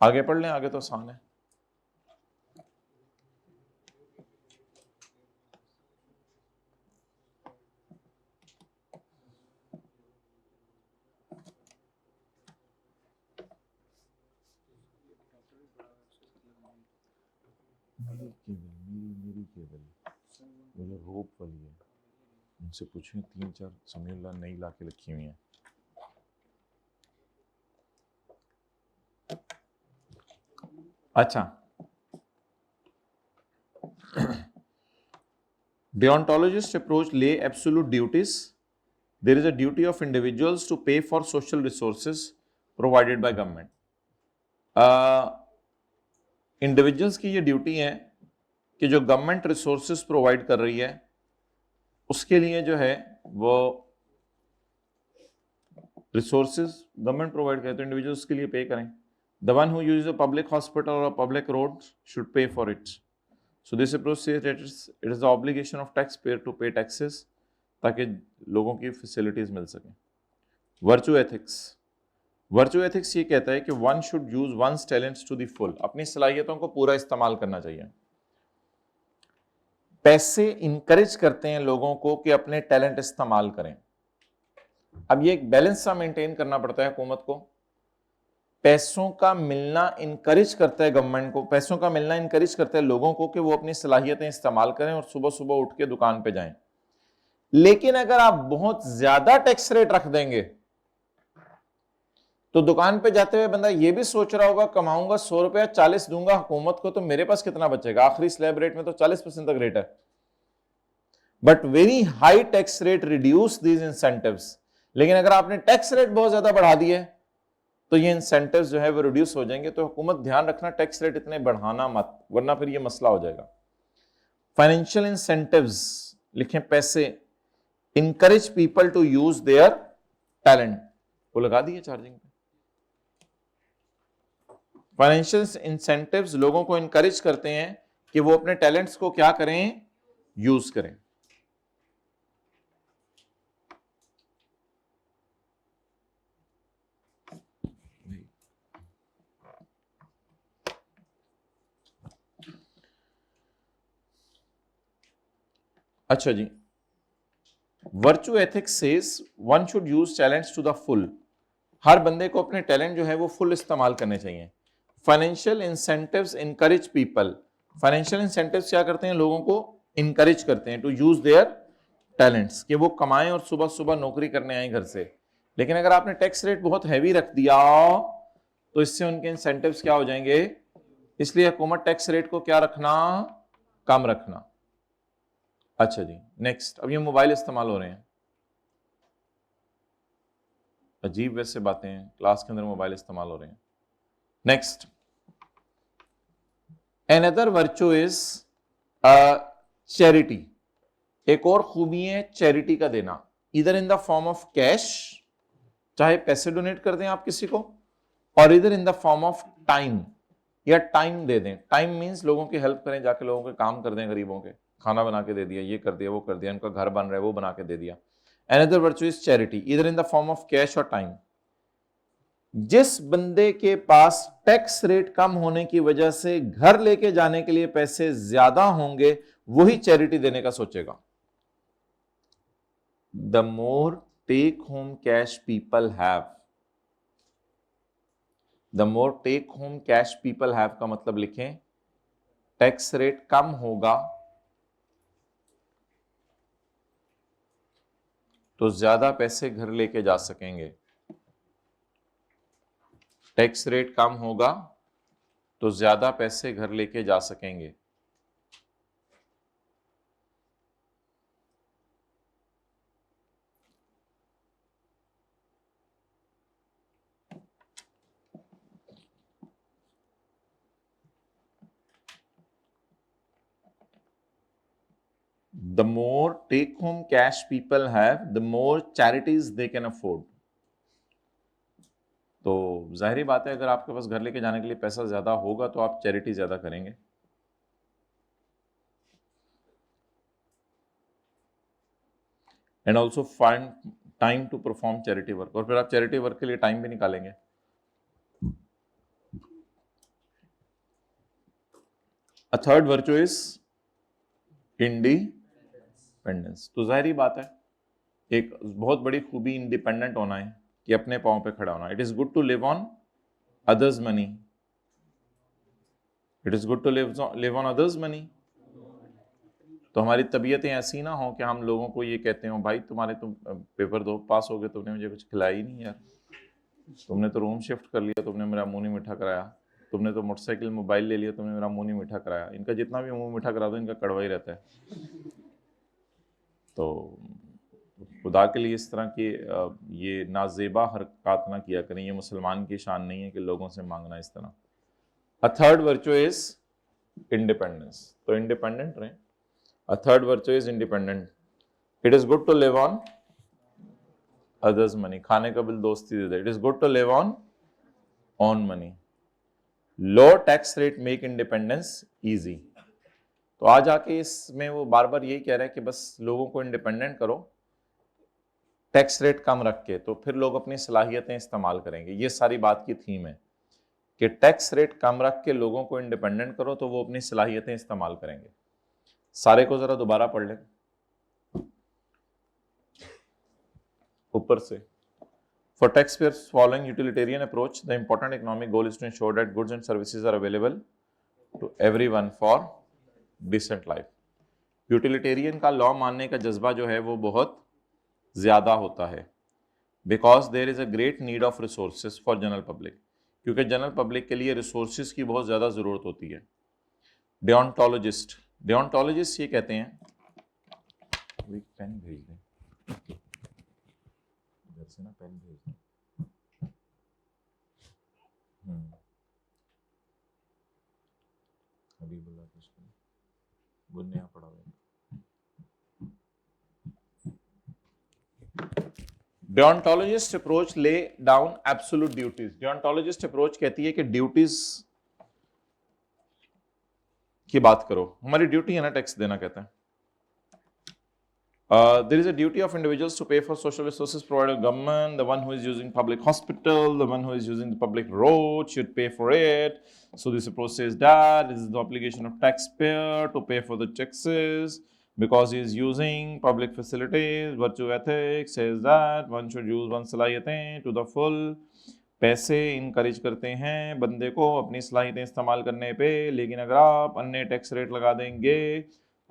आगे पढ़ लें, आगे तो आसान है। मेरी केबल वो जो रोप वाली है, उनसे पूछें 3-4 समीउल्लाह नई ला के रखी हुई हैं। अच्छा, deontologist approach lay absolute duties. There is a duty of individuals to pay for social resources provided by government. Individuals की ये ड्यूटी है कि जो गवर्नमेंट रिसोर्सेज प्रोवाइड कर रही है उसके लिए जो है वो रिसोर्सेज गवर्नमेंट प्रोवाइड करे तो इंडिविजुअल्स के लिए पे करें। The one who uses a public hospital और a public road should pay for it. So this approach says that it is the obligation of tax payer to pay taxes ताकि लोगों की facilities मिल सकें। Virtue ethics, virtue ethics ये कहता है कि one should use one's talents to the full, अपनी सलाहियतों को पूरा इस्तेमाल करना चाहिए। पैसे इंकरेज करते हैं लोगों को कि अपने टैलेंट इस्तेमाल करें। अब ये एक बैलेंस सा मेंटेन करना पड़ता है हुकूमत को। पैसों का मिलना इंकरेज करता है गवर्नमेंट को, पैसों का मिलना इंकरेज करता है लोगों को कि वो अपनी सलाहियतें इस्तेमाल करें और सुबह सुबह उठ के दुकान पे जाएं। लेकिन अगर आप बहुत ज्यादा टैक्स रेट रख देंगे तो दुकान पे जाते हुए बंदा ये भी सोच रहा होगा कमाऊंगा 100 रुपया, 40 दूंगा हुकूमत को तो मेरे पास कितना बचेगा, आखिरी स्लैब रेट में तो 40% तक रेट है। But very high tax rate reduce these incentives. लेकिन अगर आपने टैक्स रेट बहुत ज्यादा बढ़ा दिए तो ये इंसेंटिव्स जो है वो रिड्यूस हो जाएंगे। तो हुकूमत ध्यान रखना टैक्स रेट इतने बढ़ाना मत, वरना फिर ये मसला हो जाएगा। फाइनेंशियल इंसेंटिव्स लिखें, पैसे encourage people to use their talent, वो लगा दिए चार्जिंग पे। फाइनेंशियल इंसेंटिव्स लोगों को इंकरेज करते हैं कि वो अपने टैलेंट्स को क्या करें, यूज करें। अच्छा जी, virtue ethics says one should use talents to the full. हर बंदे को अपने टैलेंट जो है वो फुल इस्तेमाल करने चाहिए। Financial incentives encourage people, financial incentives क्या करते हैं, लोगों को इनकरेज करते हैं टू यूज देयर टैलेंट्स, कि वो कमाएं और सुबह सुबह नौकरी करने आए घर से। लेकिन अगर आपने टैक्स रेट बहुत हैवी रख दिया तो इससे उनके इंसेंटिव्स क्या हो जाएंगे। इसलिए हुकूमत टैक्स रेट को क्या रखना, कम रखना। अच्छा जी, नेक्स्ट, अब ये मोबाइल इस्तेमाल हो रहे हैं, अजीब वैसे बातें हैं, क्लास के अंदर मोबाइल इस्तेमाल हो रहे हैं। Next, another virtue is charity. एक और खूबी है चैरिटी का देना, इधर in the form of cash, चाहे पैसे डोनेट कर दें आप किसी को, और इधर in the form of time, या टाइम दे दें। टाइम मींस लोगों की हेल्प करें, जाके लोगों के काम कर दें, गरीबों के खाना बना के दे दिया, ये कर दिया, वो कर दिया, उनका घर बन रहा है वो बना के दे दिया। अनदर वर्चू इज चैरिटी, इधर in the form of cash और टाइम। जिस बंदे के पास टैक्स रेट कम होने की वजह से घर लेके जाने के लिए पैसे ज्यादा होंगे वही चैरिटी देने का सोचेगा। The more take home cash people have, the more take home cash people have का मतलब लिखें, टैक्स रेट कम होगा तो ज्यादा पैसे घर लेके जा सकेंगे। टैक्स रेट कम होगा तो ज्यादा पैसे घर लेके जा सकेंगे। The more take-home cash people have, the more charities they can afford. तो जाहिर बात है अगर आपके पास घर लेके जाने के लिए पैसा ज्यादा होगा तो आप चैरिटी ज्यादा करेंगे। And also find time to perform charity work, और फिर आप चैरिटी वर्क के लिए टाइम भी निकालेंगे। अ थर्ड वर्चू इज इंडिपेंडेंस। तो जाहिर बात है एक बहुत बड़ी खूबी इंडिपेंडेंट होना है कि अपने पांव पे खड़ा होना। It is good to live on others money, it is good to live on others money. तो हमारी तबीयतें ऐसी ना हो कि हम लोगों को ये कहते हो भाई तुम्हारे तुम पेपर दो पास हो गए, तुमने मुझे कुछ खिलाया ही नहीं यार, तुमने तो रूम शिफ्ट कर लिया, तुमने मेरा मुंह नहीं मीठा कराया, तुमने तो मोटरसाइकिल मोबाइल ले लिया, तुमने मेरा मुंह नहीं मीठा कराया। इनका जितना भी मुंह मीठा करा दो इनका कड़वा ही रहता है। तो खुदा के लिए इस तरह की ये नाजेबा हरकत ना किया करें, ये मुसलमान की शान नहीं है कि लोगों से मांगना इस तरह। A third virtue is independence, तो इंडिपेंडेंट रहें। A third virtue is independent. It is good to live on others money, खाने का बिल दोस्ती दे दे। It is good to live on on money. Low tax rate make independence easy. तो आज आके इसमें वो बार बार यही कह रहा है कि बस लोगों को इंडिपेंडेंट करो टैक्स रेट कम रख के, तो फिर लोग अपनी सलाहियतें इस्तेमाल करेंगे। ये सारी बात की थीम है कि टैक्स रेट कम रख के लोगों को इंडिपेंडेंट करो तो वो अपनी सलाहियतें इस्तेमाल करेंगे। सारे को जरा दोबारा पढ़ लें ऊपर से। For taxpayers following utilitarian approach, the important economic goal is to ensure that goods and services are available to everyone for decent life. Utilitarian का लॉ मानने का जज्बा जो है वो बहुत ज्यादा होता है, because there is a great need of resources for general public, क्योंकि जनरल पब्लिक के लिए रिसोर्सेज की बहुत ज्यादा जरूरत होती है। डिओंटोलॉजिस्ट, डिओंटोलॉजिस्ट ये कहते हैं, पेन भेज दें घर से ना, पेन भेज दें। हबीबुल्लाह कृष्ण बुनिया पड़ा हुआ। Deontologist approach lay down absolute duties. Deontologist approach कहती है कि ड्यूटीज की बात करो, हमारी ड्यूटी है ना टैक्स देना, कहता है। There is a duty of individuals to pay for social resources provided by government. The one who is using public hospital, the one who is using the public road should pay for it. So this approach says that it is the obligation of taxpayer to pay for the taxes because he is using public facilities. Virtue ethics says that one should use one's सलाहियतें to the full. पैसे encourage करते हैं बंदे को अपनी सलाहियतें इस्तेमाल करने पे, लेकिन अगर आप अन्य टैक्स रेट लगा देंगे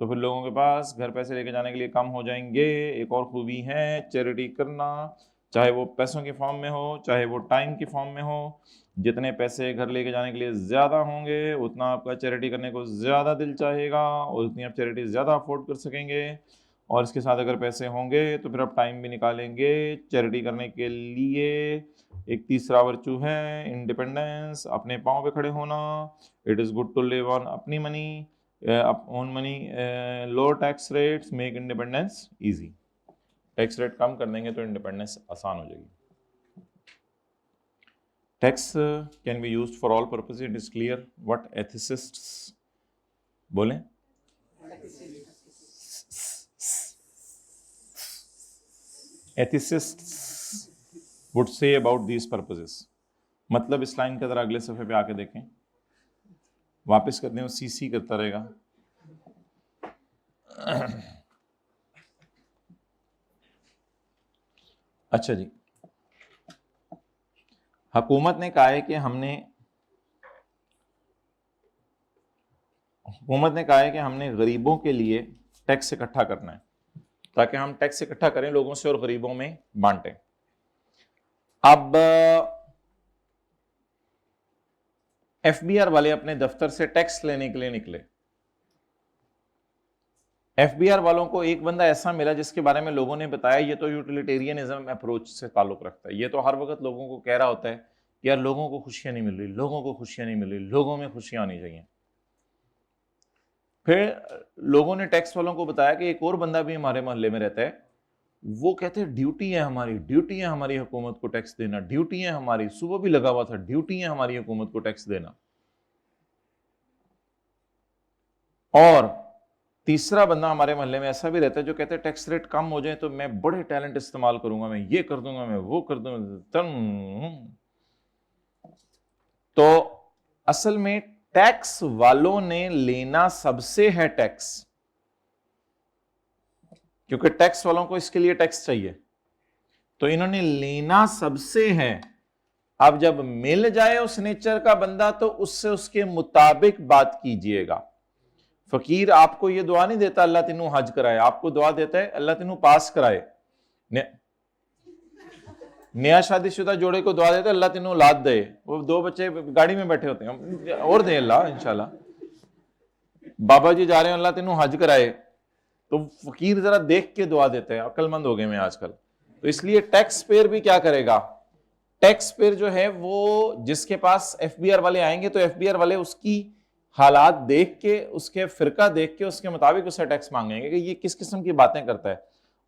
तो फिर लोगों के पास घर पैसे लेके जाने के लिए कम हो जाएंगे। एक और खूबी है चैरिटी करना, चाहे वो पैसों के फॉर्म में हो चाहे वो टाइम के फॉर्म में हो। जितने पैसे घर लेके जाने के लिए ज़्यादा होंगे उतना आपका चैरिटी करने को ज़्यादा दिल चाहेगा और उतनी आप चैरिटी ज़्यादा अफोर्ड कर सकेंगे। और इसके साथ अगर पैसे होंगे तो फिर आप टाइम भी निकालेंगे चैरिटी करने के लिए। एक तीसरा वर्चू है इंडिपेंडेंस, अपने पाँव पे खड़े होना। It is good to live on अपनी money on money. Low tax rates make independence easy. Tax rate कम कर देंगे तो इंडिपेंडेंस आसान हो जाएगी। Tax can be used for all purposes, it is clear. What ethicists बोलें, ethicists would say about these purposes. मतलब इस लाइन के तरह अगले सफे पे आके देखें, वापस कर दें, वो सीसी करता रहेगा। अच्छा जी, हुकूमत ने कहा है कि हमने गरीबों के लिए टैक्स इकट्ठा करना है, ताकि हम टैक्स इकट्ठा करें लोगों से और गरीबों में बांटें। अब एफबीआर वाले अपने दफ्तर से टैक्स लेने के लिए निकले। एफबीआर वालों को एक बंदा ऐसा मिला जिसके बारे में लोगों ने बताया ये तो यूटिलिटेरियनिज्म अप्रोच से ताल्लुक रखता है, ये तो हर वक्त लोगों को कह रहा होता है कि यार लोगों को खुशियां नहीं मिल रही, लोगों को खुशियां नहीं मिल रही, लोगों में खुशियां आनी चाहिए। फिर लोगों ने टैक्स वालों को बताया कि एक और बंदा भी हमारे मोहल्ले में रहता है, वो कहते हैं ड्यूटी है हमारी हुकूमत को टैक्स देना, ड्यूटी है हमारी, सुबह भी लगा हुआ था, ड्यूटी है हमारी हुकूमत को टैक्स देना। और तीसरा बंदा हमारे मोहल्ले में ऐसा भी रहता है जो कहते हैं टैक्स रेट कम हो जाए तो मैं बड़े टैलेंट इस्तेमाल करूंगा, मैं ये कर दूंगा, मैं वो कर दूंगा। तो असल में टैक्स वालों ने लेना सबसे है टैक्स, क्योंकि टैक्स वालों को इसके लिए टैक्स चाहिए, तो इन्होंने लेना सबसे है। अब जब मिल जाए उस नेचर का बंदा तो उससे उसके मुताबिक बात कीजिएगा। फकीर आपको ये दुआ नहीं देता अल्लाह तेनू हज कराए, आपको दुआ देता है अल्लाह तेनू पास कराए। नया शादीशुदा जोड़े को दुआ देते अल्लाह तेनू औलाद दे, वो 2 बच्चे गाड़ी में बैठे होते हैं और दे अल्लाह इंशाल्लाह। बाबा जी जा रहे हैं अल्लाह तेनू हज कराए, तो फकीर जरा देख के दुआ देते हैं, अक्लमंद हो गए मैं आजकल। तो इसलिए टैक्स पेयर भी क्या करेगा, टैक्स पेयर जो है वो जिसके पास एफबीआर वाले आएंगे तो एफबीआर वाले उसकी हालात देख के, उसके फिरका देख के उसके मुताबिक उससे टैक्स मांगेंगे कि ये किस किस्म की बातें करता है,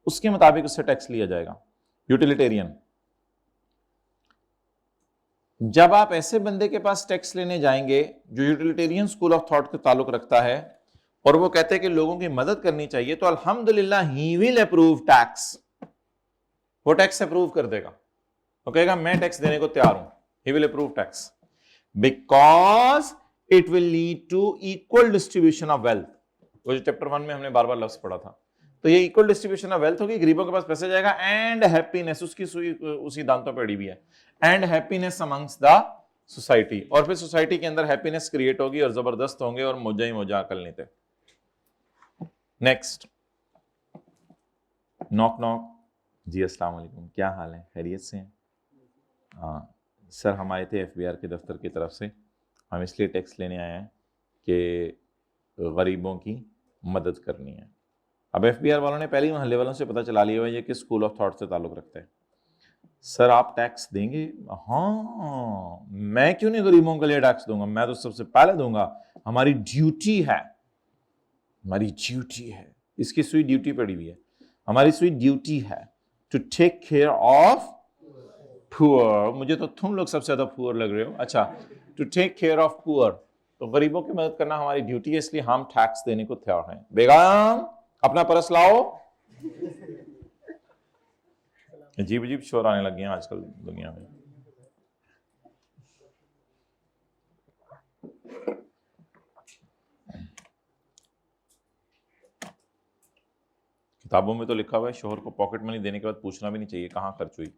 उसके मुताबिक उससे टैक्स लिया जाएगा। यूटिलिटेरियन, जब आप ऐसे बंदे के पास टैक्स लेने जाएंगे जो यूटिलिटेरियन स्कूल ऑफ थॉट के ताल्लुक रखता है और वो कहते हैं कि लोगों की मदद करनी चाहिए, तो अल्हम्दुलिल्लाह ही विल अप्रूव टैक्स, वो टैक्स अप्रूव कर देगा, वो कहेगा मैं टैक्स देने को तैयार हूं। He will approve tax because it will lead to equal distribution of wealth. वो जो चैप्टर 1 में हमने बार बार लफ्ज पढ़ा था, तो ये इक्वल डिस्ट्रीब्यूशन ऑफ वेल्थ होगी, गरीबों के पास पैसे जाएगा, एंड हैप्पीनेस, उसकी सुई उसी दांतों पे अड़ी भी है, and happiness amongst the society, और फिर सोसाइटी के अंदर हैप्पीनेस क्रिएट होगी और जबरदस्त होंगे और मौजा ही मौजा अकल नहीं थे। Next, knock knock. जी अस्सलाम वालेकुम, क्या हाल है, खैरियत से हैं? हाँ सर, हम आए थे एफबीआर के दफ्तर की तरफ से, हम इसलिए टैक्स लेने आए हैं कि गरीबों की मदद करनी है। अब एफबीआर वालों ने पहले ही मोहल्ले वालों से पता चला लिया हुआ है कि स्कूल ऑफ थॉट से ताल्लुक रखते हैं। सर आप टैक्स देंगे? हाँ, मैं क्यों नहीं गरीबों के लिए टैक्स दूंगा, मैं तो सबसे पहले दूंगा, हमारी ड्यूटी है, हमारी ड्यूटी है। इसकी सुई ड्यूटी पड़ी हुई है, हमारी सुई ड्यूटी है to take care of poor. मुझे तो तुम लोग सबसे ज्यादा पुअर लग रहे हो। अच्छा, to take care of poor, तो गरीबों की मदद करना हमारी ड्यूटी है, इसलिए हम टैक्स देने को तैयार हैं। बेगम अपना परस लाओ। अजीब अजीब शोर आने लगे हैं आजकल दुनिया में। किताबों में तो लिखा हुआ है शोहर को पॉकेट मनी देने के बाद पूछना भी नहीं चाहिए कहाँ खर्च हुई,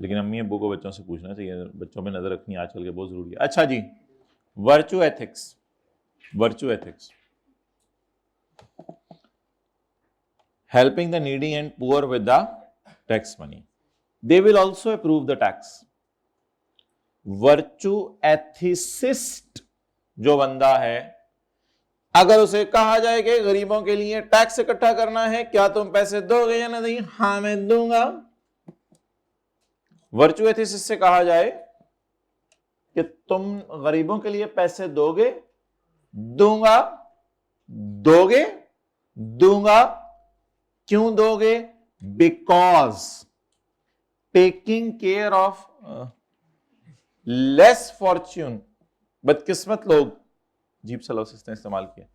लेकिन अम्मी अब्बू को बच्चों से पूछना चाहिए, बच्चों पे नजर रखनी आजकल के बहुत जरूरी है। अच्छा जी, virtue ethics, virtue ethics, helping the needy and poor with the tax money. They will also approve the tax. Virtue ethicist जो बंदा है, अगर उसे कहा जाए कि गरीबों के लिए टैक्स इकट्ठा करना है, क्या तुम पैसे दोगे या नहीं? हाँ मैं दूंगा। वर्चू एथिसिस्ट से कहा जाए कि तुम गरीबों के लिए पैसे दोगे? दूंगा। दोगे? दूंगा। क्यों दोगे? Because taking care of less fortune, बदकिस्मत लोग, जीप सा लफ्ज़ इसने इस्तेमाल किया,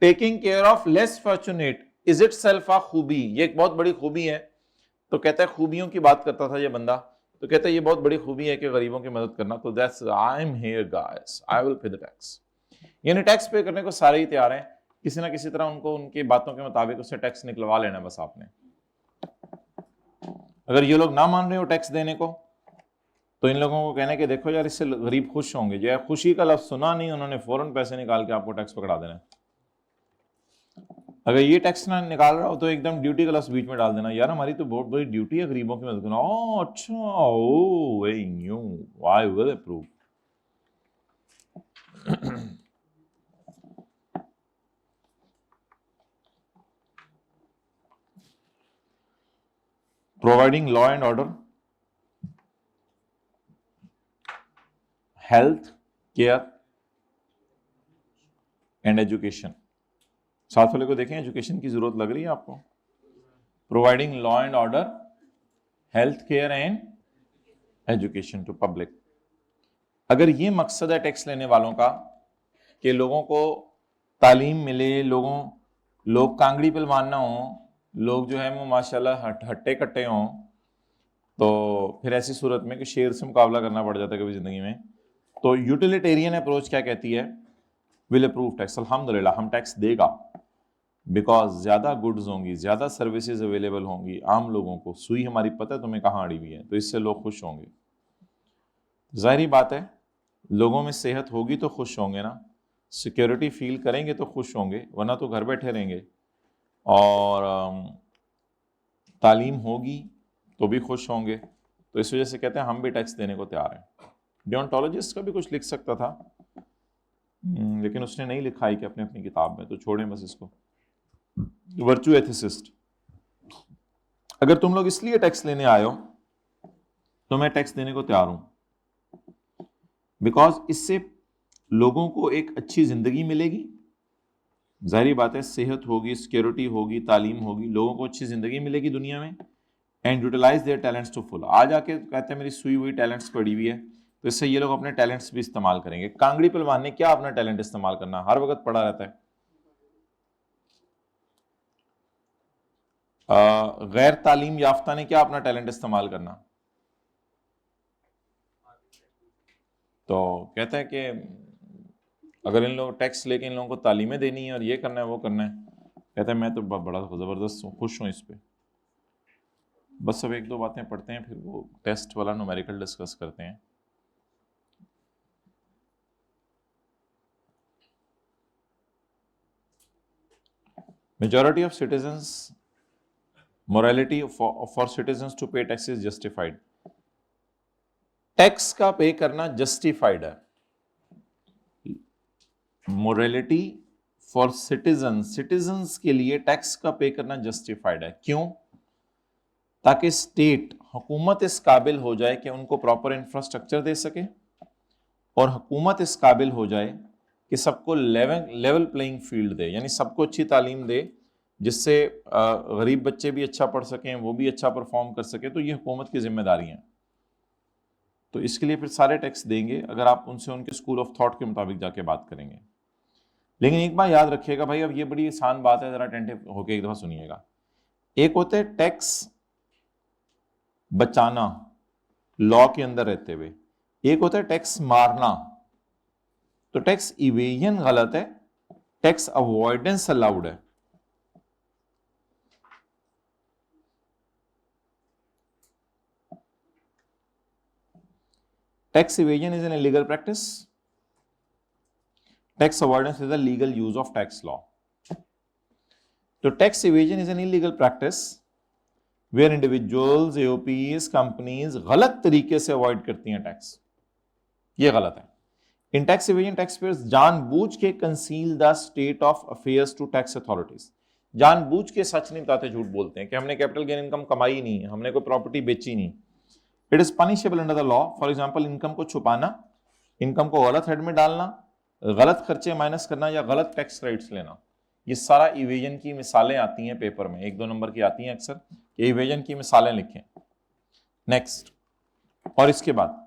taking care of less fortunate is itself a खूबी, ये एक बहुत बड़ी खूबी है। तो कहता है खूबियों की बात करता था ये बंदा, तो कहता है ये बहुत बड़ी खूबी है कि गरीबों की मदद करना, तो that's I am here guys, I will pay the tax. यानी टैक्स पे करने को सारे ही तैयार हैं, किसी ना किसी तरह उनको उनकी बातों के मुताबिक उससे टैक्स निकलवा लेना बस आपने। अगर ये लोग ना मान रहे हो टैक्स देने को, तो इन लोगों को कहने के देखो यार इससे गरीब खुश होंगे, जो है खुशी का लफ्ज सुना नहीं उन्होंने, फौरन पैसे निकाल के आपको टैक्स पकड़ा देना। अगर ये टैक्स ना निकाल रहा हो तो एकदम ड्यूटी का लफ्ज बीच में डाल देना, यार हमारी तो बहुत बड़ी ड्यूटी है गरीबों की मदद करना। ओह अच्छा, oh we knew, I will approve. Providing law and order, health care and education. साथ वाले को देखें, एजुकेशन की जरूरत लग रही है आपको? Providing law and order, health care and education to public. अगर ये मकसद है टैक्स लेने वालों का कि लोगों को तालीम मिले, लोग कांगड़ी पहलवान ना हो, लोग जो है वो माशाल्लाह हट्टे कट्टे हों, तो फिर ऐसी सूरत में कि शेर से मुकाबला करना पड़ जाता है कभी जिंदगी में। तो यूटिलिटेरियन अप्रोच क्या कहती है? Will approve tax. अल्हम्दुलिल्लाह हम टैक्स देगा, बिकॉज ज्यादा गुड्स होंगी, ज्यादा सर्विसेज अवेलेबल होंगी आम लोगों को। सुई हमारी पता है तुम्हें कहाँ अड़ी हुई है, तो इससे लोग खुश होंगे। जाहिर बात है लोगों में सेहत होगी तो खुश होंगे ना, सिक्योरिटी फील करेंगे तो खुश होंगे, वरना तो घर बैठे रहेंगे। और तालीम होगी तो भी खुश होंगे। तो इस वजह से कहते हैं हम भी टैक्स देने को तैयार हैं। डियोंटोलॉजिस्ट का भी कुछ लिख सकता था, लेकिन उसने नहीं लिखा है कि अपने अपनी किताब में, तो छोड़ें बस इसको। वर्चू एथिसिस्ट, अगर तुम लोग इसलिए टैक्स लेने आए हो तो मैं टैक्स देने को तैयार हूं, बिकॉज इससे लोगों को एक अच्छी जिंदगी मिलेगी। जाहिर बात है सेहत होगी, सिक्योरिटी होगी, तालीम होगी, लोगों को अच्छी जिंदगी मिलेगी दुनिया में। And utilise their talents to full, आ जाके कहते हैं मेरी सुई हुई टैलेंट्स पड़ी हुई है, तो इससे ये लोग अपने टैलेंट्स भी इस्तेमाल करेंगे। कांगड़ी पहलवान ने क्या अपना टैलेंट इस्तेमाल करना, हर वक्त पड़ा रहता है। गैर तालीम याफ्ता ने क्या अपना टैलेंट इस्तेमाल करना। तो कहता है कि अगर इन लोगों टैक्स लेके इन लोगों को तालीमें देनी है और ये करना है वो करना है, कहता है मैं तो बड़ा ज़बरदस्त खुश हूँ इस पर। बस अब एक दो बातें पढ़ते हैं, फिर वो टेस्ट वाला न्यूमेरिकल डिस्कस करते हैं। Majority of citizens morality for citizens to pay tax is justified, tax का पे करना जस्टिफाइड है। मोरालिटी फॉर सिटीजन्स के लिए टैक्स का पे करना जस्टिफाइड है। क्यों? ताकि स्टेट हुकूमत इस काबिल हो जाए कि उनको प्रॉपर इंफ्रास्ट्रक्चर दे सके, और हुकूमत इस काबिल हो जाए कि सबको लेवल प्लेइंग फील्ड दे, यानी सबको अच्छी तालीम दे, जिससे गरीब बच्चे भी अच्छा पढ़ सकें, वो भी अच्छा परफॉर्म कर सके। तो ये हुकूमत की जिम्मेदारी है। तो इसके लिए फिर सारे टैक्स देंगे अगर आप उनसे उनके स्कूल ऑफ थॉट के मुताबिक जाके बात करेंगे। लेकिन एक बात याद रखिएगा भाई, अब ये बड़ी आसान बात है, जरा अटेंटिव होकर एक दफा सुनिएगा। एक होता है टैक्स बचाना लॉ के अंदर रहते हुए, एक होता है टैक्स मारना। तो टैक्स इवेजन गलत है, टैक्स अवॉइडेंस अलाउड है। Tax evasion is an illegal practice, tax avoidance is the legal use of tax law. तो tax evasion is an illegal practice where individuals, AOPs, companies गलत तरीके से avoid करती हैं tax, ये गलत है। इन टैक्स इवेजन टैक्सपेयर्स जानबूझ के conceal the state of affairs to tax authorities, जानबूझ के सच नहीं बताते, झूठ बोलते हैं कि हमने कैपिटल गेन इनकम कमाई नहीं है, हमने कोई प्रॉपर्टी बेची नहीं। It is punishable under the law. For example income को छुपाना, इनकम को गलत हेड में डालना, गलत खर्चे माइनस करना, या गलत टैक्स रेट्स लेना, ये सारा इवेजन की मिसालें आती हैं पेपर में, 1-2 नंबर की आती हैं अक्सर, ये इवेजन की मिसालें लिखें। नेक्स्ट, और इसके बाद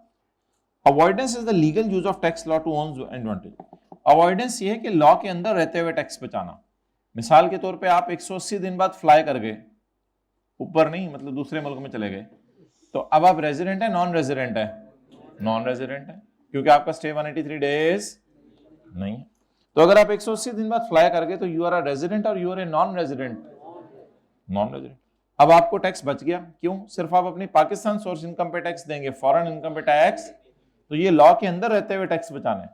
avoidance is the legal use of tax law to one's advantage. Avoidance ये है कि लॉ के अंदर रहते हुए टैक्स बचाना। मिसाल के तौर पे आप 180 दिन बाद फ्लाई कर गए, ऊपर नहीं मतलब दूसरे मुल्क में चले गए, तो अब आप रेजिडेंट है नॉन रेजिडेंट है? नॉन रेजिडेंट है, क्योंकि आपका स्टे 183 डेज नहीं है। तो अगर आप 180 दिन बाद फ्लाई कर गए तो यू आर अ रेजिडेंट और you are a non resident? Non resident. अब आपको टैक्स बच गया, क्यों? सिर्फ आप अपनी पाकिस्तान सोर्स इनकम पे टैक्स देंगे, फॉरेन इनकम पे टैक्स। तो ये लॉ के अंदर रहते हुए टैक्स बचाने।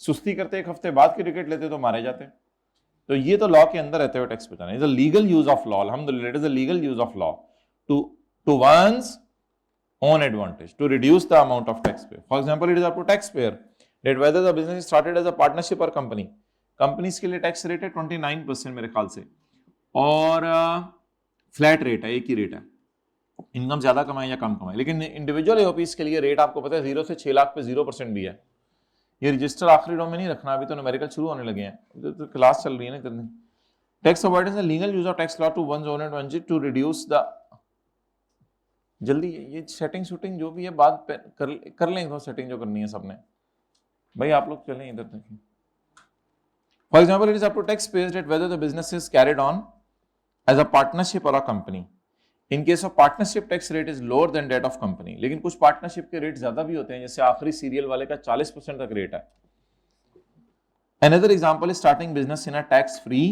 सुस्ती करते एक हफ्ते बाद क्रिकेट लेते तो मारे जाते। तो ये तो लॉ के अंदर रहते हुए टैक्स बचाना, is a legal use of law. अल्हम्दुलिल्लाह, it is a legal use of law to ones own advantage to reduce the amount of tax paid. For example, it is up to taxpayer that whether the business is started as a partnership or company. Companies के लिए tax rate है 29% मेरे ख्याल से, और flat rate है, एक ही rate है, इनकम ज्यादा कमाए या कम कमाए। लेकिन इंडिविजुअल एओपीज के लिए रेट आपको पता है 0 से 6 लाख पे 0% भी है। ये रजिस्टर आखिरी रो में नहीं रखना, अभी तो न्यूमेरिकल शुरू होने लगे हैं, तो क्लास चल रही है ना इतनी। टैक्स अवॉइडेंस है legal use of tax law to one's own advantage to reduce the, जल्दी ये सेटिंग शूटिंग जो भी है बात कर लें, तो सेटिंग जो करनी है सबने, भाई आप लोग चलें इधर देखें। For example, it is up to tax payers that whether the business is carried on as a partnership और a company. In case of partnership tax rate is lower than that of company. लेकिन कुछ partnership के rate ज्यादा भी होते हैं, जैसे आखिरी सीरियल वाले का 40% तक रेट है। Another example is starting business in a tax free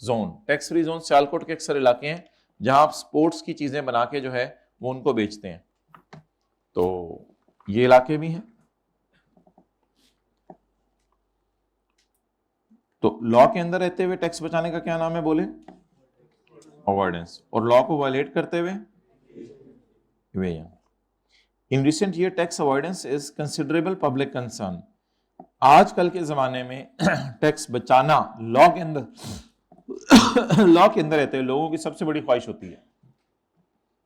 zone. Tax free zone Sialkot के अक्सर इलाके हैं जहां आप स्पोर्ट्स की चीजें बना के जो है वो उनको बेचते हैं। तो ये इलाके भी हैं। तो लॉ के अंदर रहते हुए टैक्स बचाने का क्या नाम है, बोले? अवॉइडेंस। और लॉ को वायलेट करते हुए evasion. In recent year tax avoidance is considerable public concern. आजकल के जमाने में टैक्स बचाना लॉ के अंदर लॉ के अंदर रहते हुए लोगों की सबसे बड़ी ख्वाहिश होती है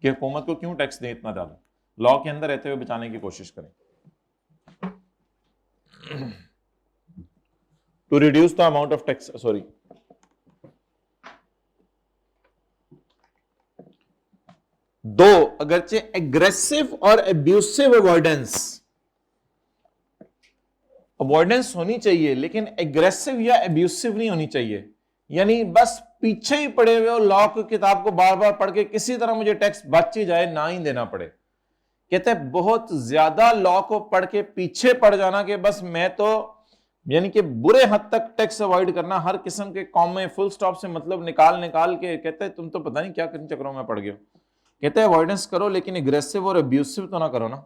कि हुकूमत को क्यों टैक्स दें इतना ज्यादा, लॉ के अंदर रहते हुए बचाने की कोशिश करें। To reduce the amount of tax, sorry, दो अगरचे एग्रेसिव और एब्यूसिव अवॉइडेंस, अवॉइडेंस होनी चाहिए लेकिन एग्रेसिव या एब्यूसिव नहीं होनी चाहिए। यानी बस पीछे ही पड़े हुए हो, लॉ की किताब को बार बार पढ़ के किसी तरह मुझे टैक्स बच ही जाए, ना ही देना पड़े। कहते हैं बहुत ज्यादा लॉ को पढ़ के पीछे पड़ जाना कि बस मैं तो, यानी कि बुरे हद तक टैक्स अवॉइड करना, हर किस्म के कॉमे फुल स्टॉप से मतलब निकाल निकाल के। कहते हैं तुम तो पता नहीं क्या किन चक्करों में पड़ गए हो। कहते हैं अवॉइडेंस करो लेकिन एग्रेसिव और अब्यूसिव तो ना करो ना।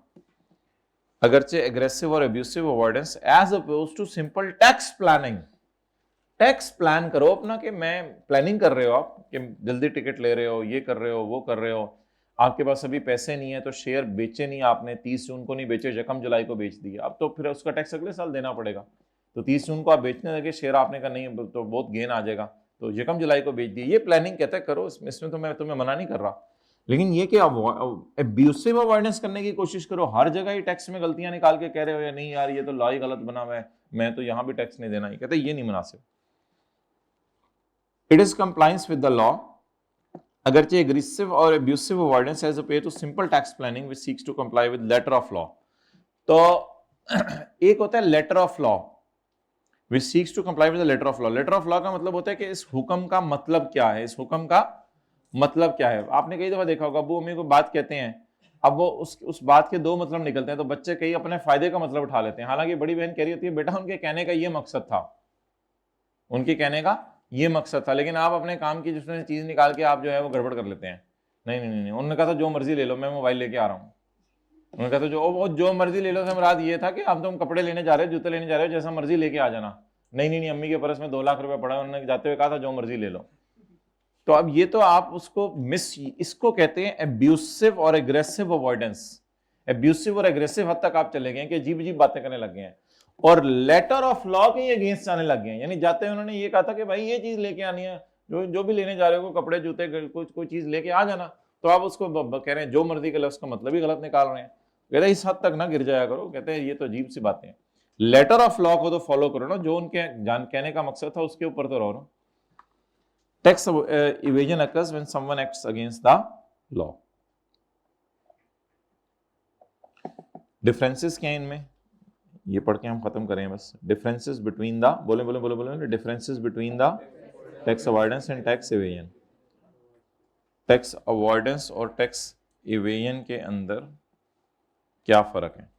अगरचे एग्रेसिव और abusive avoidance as oppose to simple tax planning. Tax plan करो अपना, कि मैं प्लानिंग कर रहे हो आप कि जल्दी टिकट ले रहे हो, ये कर रहे हो, वो कर रहे हो, आपके पास अभी पैसे नहीं है तो शेयर बेचे नहीं आपने, 30 जून को नहीं बेचे, 1 जुलाई को बेच दिए, अब तो फिर उसका टैक्स अगले साल देना पड़ेगा। तो 30 जून को आप बेचने लगे शेयर, आपने कहा नहीं तो बहुत गेन आ जाएगा, तो 1 जुलाई को बेच दिए। ये प्लानिंग कहता है करो, इसमें तो मैं तुम्हें मना नहीं कर रहा, लेकिन ये कि अब्यूसिव अवॉइडेंस करने की कोशिश करो, हर जगह ही टैक्स में गलतियां निकाल के कह रहे हो या नहीं यार ये तो लॉ ही गलत बना हुआ है, मैं तो यहां भी टैक्स नहीं देना, ही कहते ये नहीं मुनासिब। It is compliance with the law अगरचे एग्रेसिव और abusive avoidance as appear to simple tax planning which seeks to comply with letter of law. तो एक होता है letter of law which seeks to comply with the letter of law. Letter of law का मतलब होता है कि इस हुक्म का मतलब क्या है, इस हुक्म का मतलब क्या है। आपने कई दफा देखा होगा अबू अम्मी को बात कहते हैं, अब वो उस बात के 2 मतलब निकलते हैं, तो बच्चे कई अपने फायदे का मतलब उठा लेते हैं। हालांकि बड़ी बहन कह रही होती है बेटा उनके कहने का ये मकसद था, उनके कहने का ये मकसद था, लेकिन आप अपने काम की जिसमें चीज निकाल के आप जो है वो गड़बड़ कर लेते हैं। नहीं नहीं नहीं, उन्होंने कहा था जो मर्जी ले लो, मैं मोबाइल लेके आ रहा हूँ। उन्होंने कहा था जो मर्जी ले लो से मुराद ये था कि आप तुम कपड़े लेने जा रहे हो, जूते लेने जा रहे हो, जैसा मर्जी लेके आ जाना। नहीं नहीं नहीं, अम्मी के पर्स में 2 लाख रुपए पड़ा है, उन्होंने जाते हुए कहा था जो मर्जी ले लो। तो अब ये तो आप उसको इसको कहते हैं एब्यूसिव और एग्रेसिव अवॉइडेंस। एब्यूसिव और एग्रेसिव हद तक आप चले गए कि अजीब अजीब बातें करने लग गए हैं, और लेटर ऑफ लॉ के अगेंस्ट जाने लग गए हैं। यानी जाते हैं उन्होंने ये कहा था कि भाई ये चीज लेके आनी है, जो भी लेने जा रहे हो, कपड़े जूते कोई चीज लेके आ जाना, तो आप उसको कह रहे हैं जो मर्जी के लिए, उसका मतलब ही गलत निकाल रहे हैं। कहते हैं इस हद तक ना गिर जाया करो। कहते हैं ये तो अजीब सी बातें हैं, लेटर ऑफ लॉ को तो फॉलो करो ना, जो उनके कहने का मकसद था उसके ऊपर तो रहो ना। Tax evasion occurs when someone acts against the law. Differences क्या है इनमें, ये पढ़ के हम खत्म करें बस। डिफरेंसेस बिटवीन द, बोले बोले बोले बोले, differences between the tax avoidance and tax evasion. Tax avoidance और टैक्स इवेजन के अंदर क्या फर्क है?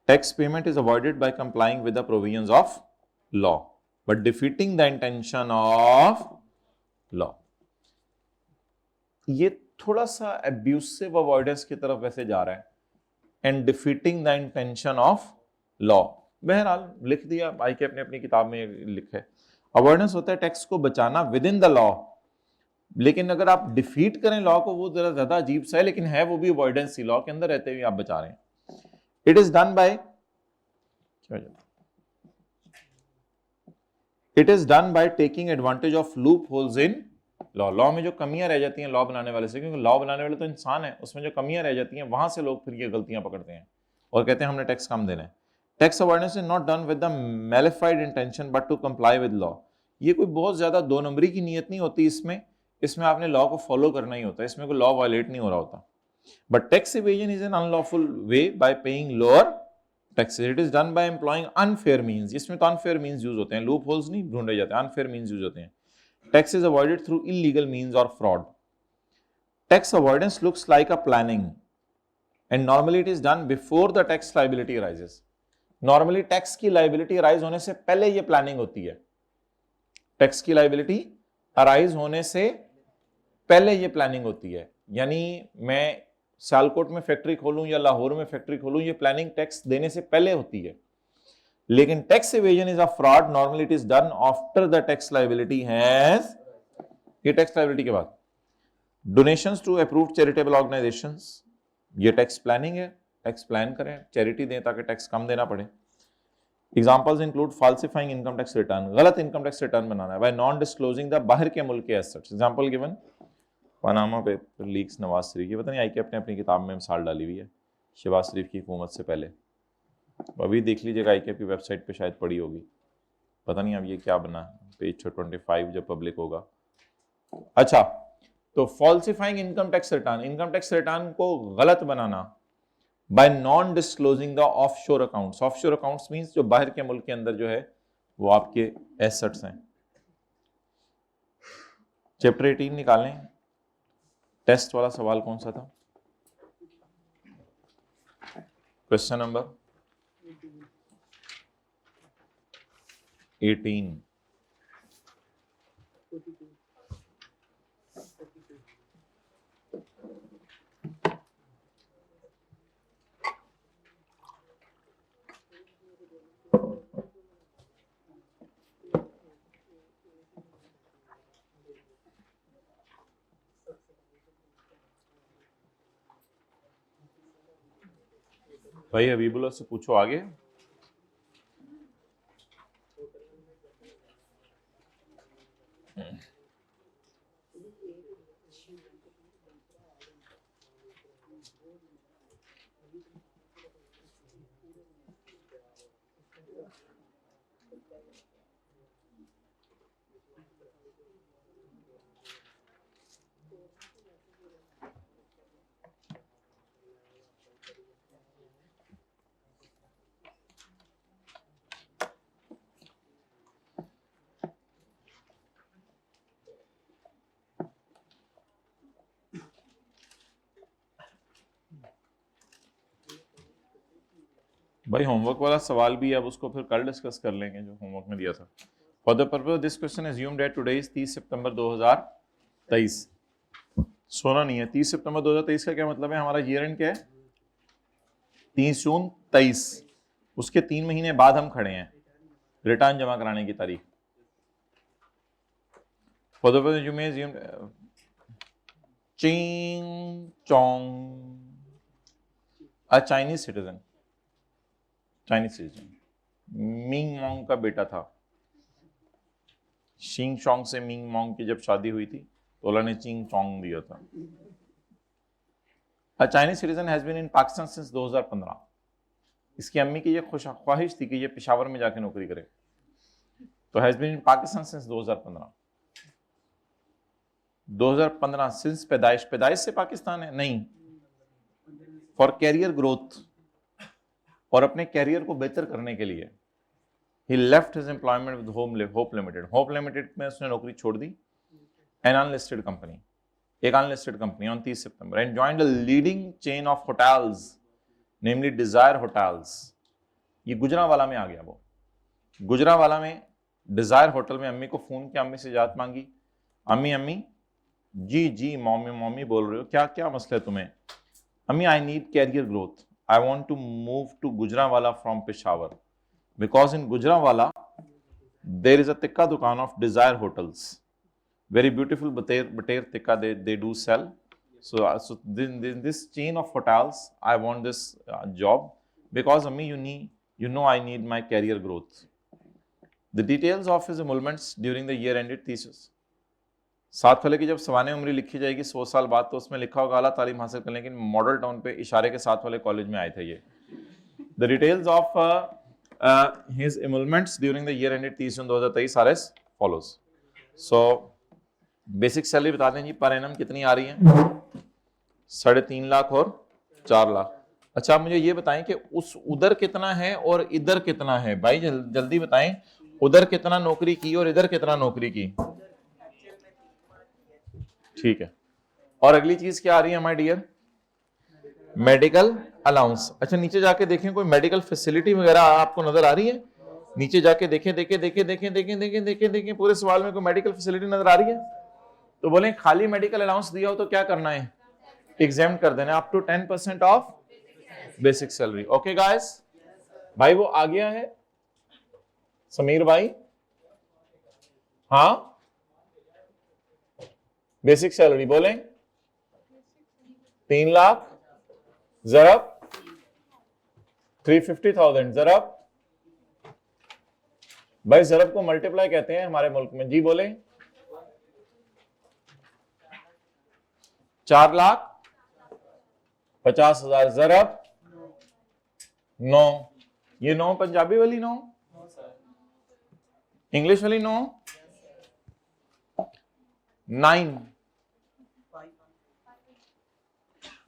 Tax payment is avoided by complying with the provisions of law but defeating the intention of law। ये थोड़ा सा abusive avoidance की तरफ वैसे जा रहा है, and defeating the intention of law। बहरहाल लिख दिया आई के अपनी किताब में लिखा है। अवॉइडेंस होता है टैक्स को बचाना विद इन द लॉ, लेकिन अगर आप डिफीट करें लॉ को वो जरा ज्यादा अजीब सा है, लेकिन है वो भी अवॉइडेंस ही, लॉ के अंदर रहते हुए आप बचा रहे हैं। It is done by, it is done by taking advantage of loop holes in law. Law में जो कमियां रह जाती हैं लॉ बनाने वाले से, क्योंकि लॉ बनाने वाले तो इंसान है, उसमें जो कमियां रह जाती हैं वहां से लोग फिर ये गलतियां पकड़ते हैं और कहते हैं हमने टैक्स कम देना है। Tax avoidance is not done with the mala fide intention but to comply with law. ये कोई बहुत ज्यादा 2 नंबरी की नीयत नहीं होती इसमें आपने लॉ को फॉलो करना ही होता है, इसमें कोई लॉ वायलेट नहीं हो रहा होता। But tax evasion is N unlawful way by paying lower taxes. It is done by employing unfair means. इसमें तो अनफेयर मींस यूज होते हैं, लूप होल्स नहीं ढूंढे जाते, अनफेयर मींस यूज होते हैं। Tax is avoided through illegal means और fraud. Tax avoidance looks like a planning and normally it is done before the tax liability arises. Normally tax की liability arise होने से पहले ये प्लानिंग होती है। टैक्स की लायबिलिटी अराइज होने से पहले ये प्लानिंग होती है। यानी मैं सियालकोट में फैक्ट्री खोलूं या लाहौर में फैक्ट्री खोलूं, ये प्लानिंग टैक्स देने से पहले होती है। लेकिन tax evasion is a fraud, normally it is done after the tax liability has, ये टैक्स लायबिलिटी के बाद। Donations to approved charitable organisations, ये टैक्स प्लानिंग है, टैक्स प्लान करें, चैरिटी दें ताकि टैक्स कम देना पड़े। Examples include falsifying income tax return, गलत इनकम टैक्स रिटर्न बनाना है, बाय नॉन डिस्क्लोजिंग द बाहर के मुल्क के assets. Example given Panama paper leaks Nawaz शरीफ, ये पता नहीं आईके अपने अपनी किताब में मिसाल डाली हुई है शहबाज शरीफ की हुकूमत से पहले, अभी देख लीजिएगा, आईके की वेबसाइट पे शायद पड़ी होगी, पता नहीं अब ये क्या बना, पेज 25 जब पब्लिक होगा। अच्छा, तो falsifying income tax return, income tax return को गलत बनाना by non disclosing the offshore accounts. Offshore accounts means जो बाहर के मुल्क के अंदर जो है वो आपके एसेट्स हैं। चैप्टर 18 निकालें, टेस्ट वाला सवाल कौन सा था? Question number 18। भाई हबीबुल्लाह से पूछो आगे। भाई होमवर्क वाला सवाल भी अब उसको फिर कल डिस्कस कर लेंगे जो होमवर्क में दिया था। For the purpose this question assumed that today is 30 सितंबर 2023। सोना नहीं है। 30 सितंबर 2023 का क्या मतलब है? हमारा ईयर एंड क्या है? 30 जून 23। उसके 3 महीने बाद हम खड़े हैं रिटर्न जमा कराने की तारीख। For the purpose you may assume Ching Chong a Chinese citizen, Ming Mong का बेटा था। शिंग चोंग से मिंग मोंग की जब शादी हुई थी तो अल्लाह ने चिंग चोंग दिया था। A Chinese citizen has been in Pakistan since 2015। इसकी अम्मी की ये ख्वाहिश थी कि ये पेशावर में जाके नौकरी करे, तो has been in Pakistan since 2015। 2015 since पैदाइश से पाकिस्तान है? नहीं, फॉर कैरियर ग्रोथ और अपने कैरियर को बेहतर करने के लिए he left his employment with Hope Limited। Hope Limited में उसने नौकरी छोड़ दी, an unlisted company, एक unlisted company on 30 September, and joined a leading chain of hotels, namely Desire Hotels। ये गुजरांवाला में आ गया। वो गुजरांवाला में डिजायर होटल में अम्मी को फोन किया, अम्मी से इजाजत मांगी। अम्मी जी मम्मी बोल रहे हो, क्या मसला है तुम्हें? अम्मी I need career growth, I want to move to Gujranwala from Peshawar because in Gujranwala there is a tikka dukan of Desire Hotels, very beautiful bater tikka they do sell. So this chain of hotels I want this job because Ammi you know I need my career growth। The details of his emoluments during the year ended thesis। 7 वाले की जब सवाने उम्र लिखी जाएगी 100 साल बाद, तो उसमें लिखा होगा आला तालीम हासिल करने के मॉडल टाउन पे इशारे के 7 वाले कॉलेज में आए थे ये। The details of his emoluments during the year ended 30 June 2023 are as follows. So basic salary बता दें जी, पर एनम कितनी आ रही है? 3.5 लाख और 4 लाख। अच्छा, मुझे ये बताएं कि उधर कितना है और इधर कितना है? भाई जल्दी बताएं, उधर कितना नौकरी की और इधर कितना नौकरी की? ठीक है। और अगली चीज क्या आ रही है माय डियर? Medical allowance. अच्छा, नीचे जाके देखें कोई मेडिकल फैसिलिटी वगैरह आपको नजर आ रही है? नीचे जाके देखें पूरे सवाल में कोई मेडिकल फैसिलिटी नजर आ रही है? तो बोले खाली मेडिकल अलाउंस दिया हो तो क्या करना है? एग्जाम कर देना up to 10% of basic salary. Okay guys, भाई वो आ गया है समीर भाई? हाँ, बेसिक सैलरी बोलें 3 लाख जरब 350,000 जरब, भाई जरब को मल्टीप्लाई कहते हैं हमारे मुल्क में, जी बोले 4,50,000 जरब 9, ये 9 पंजाबी वाली 9, इंग्लिश वाली 9, 9।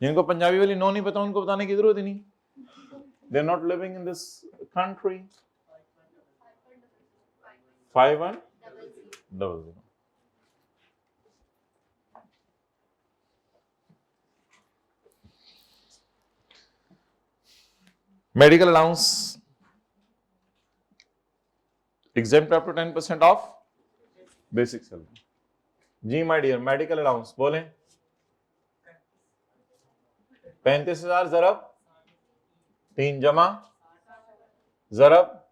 जिनको पंजाबी वाली 9 नहीं पता उनको बताने की जरूरत ही नहीं, they are not living in this country. 5100। Medical allowance exempt up to 10% of basic salary. जी माय डियर, मेडिकल अलाउंस बोलें 35,000 जरब 3 जमा जरब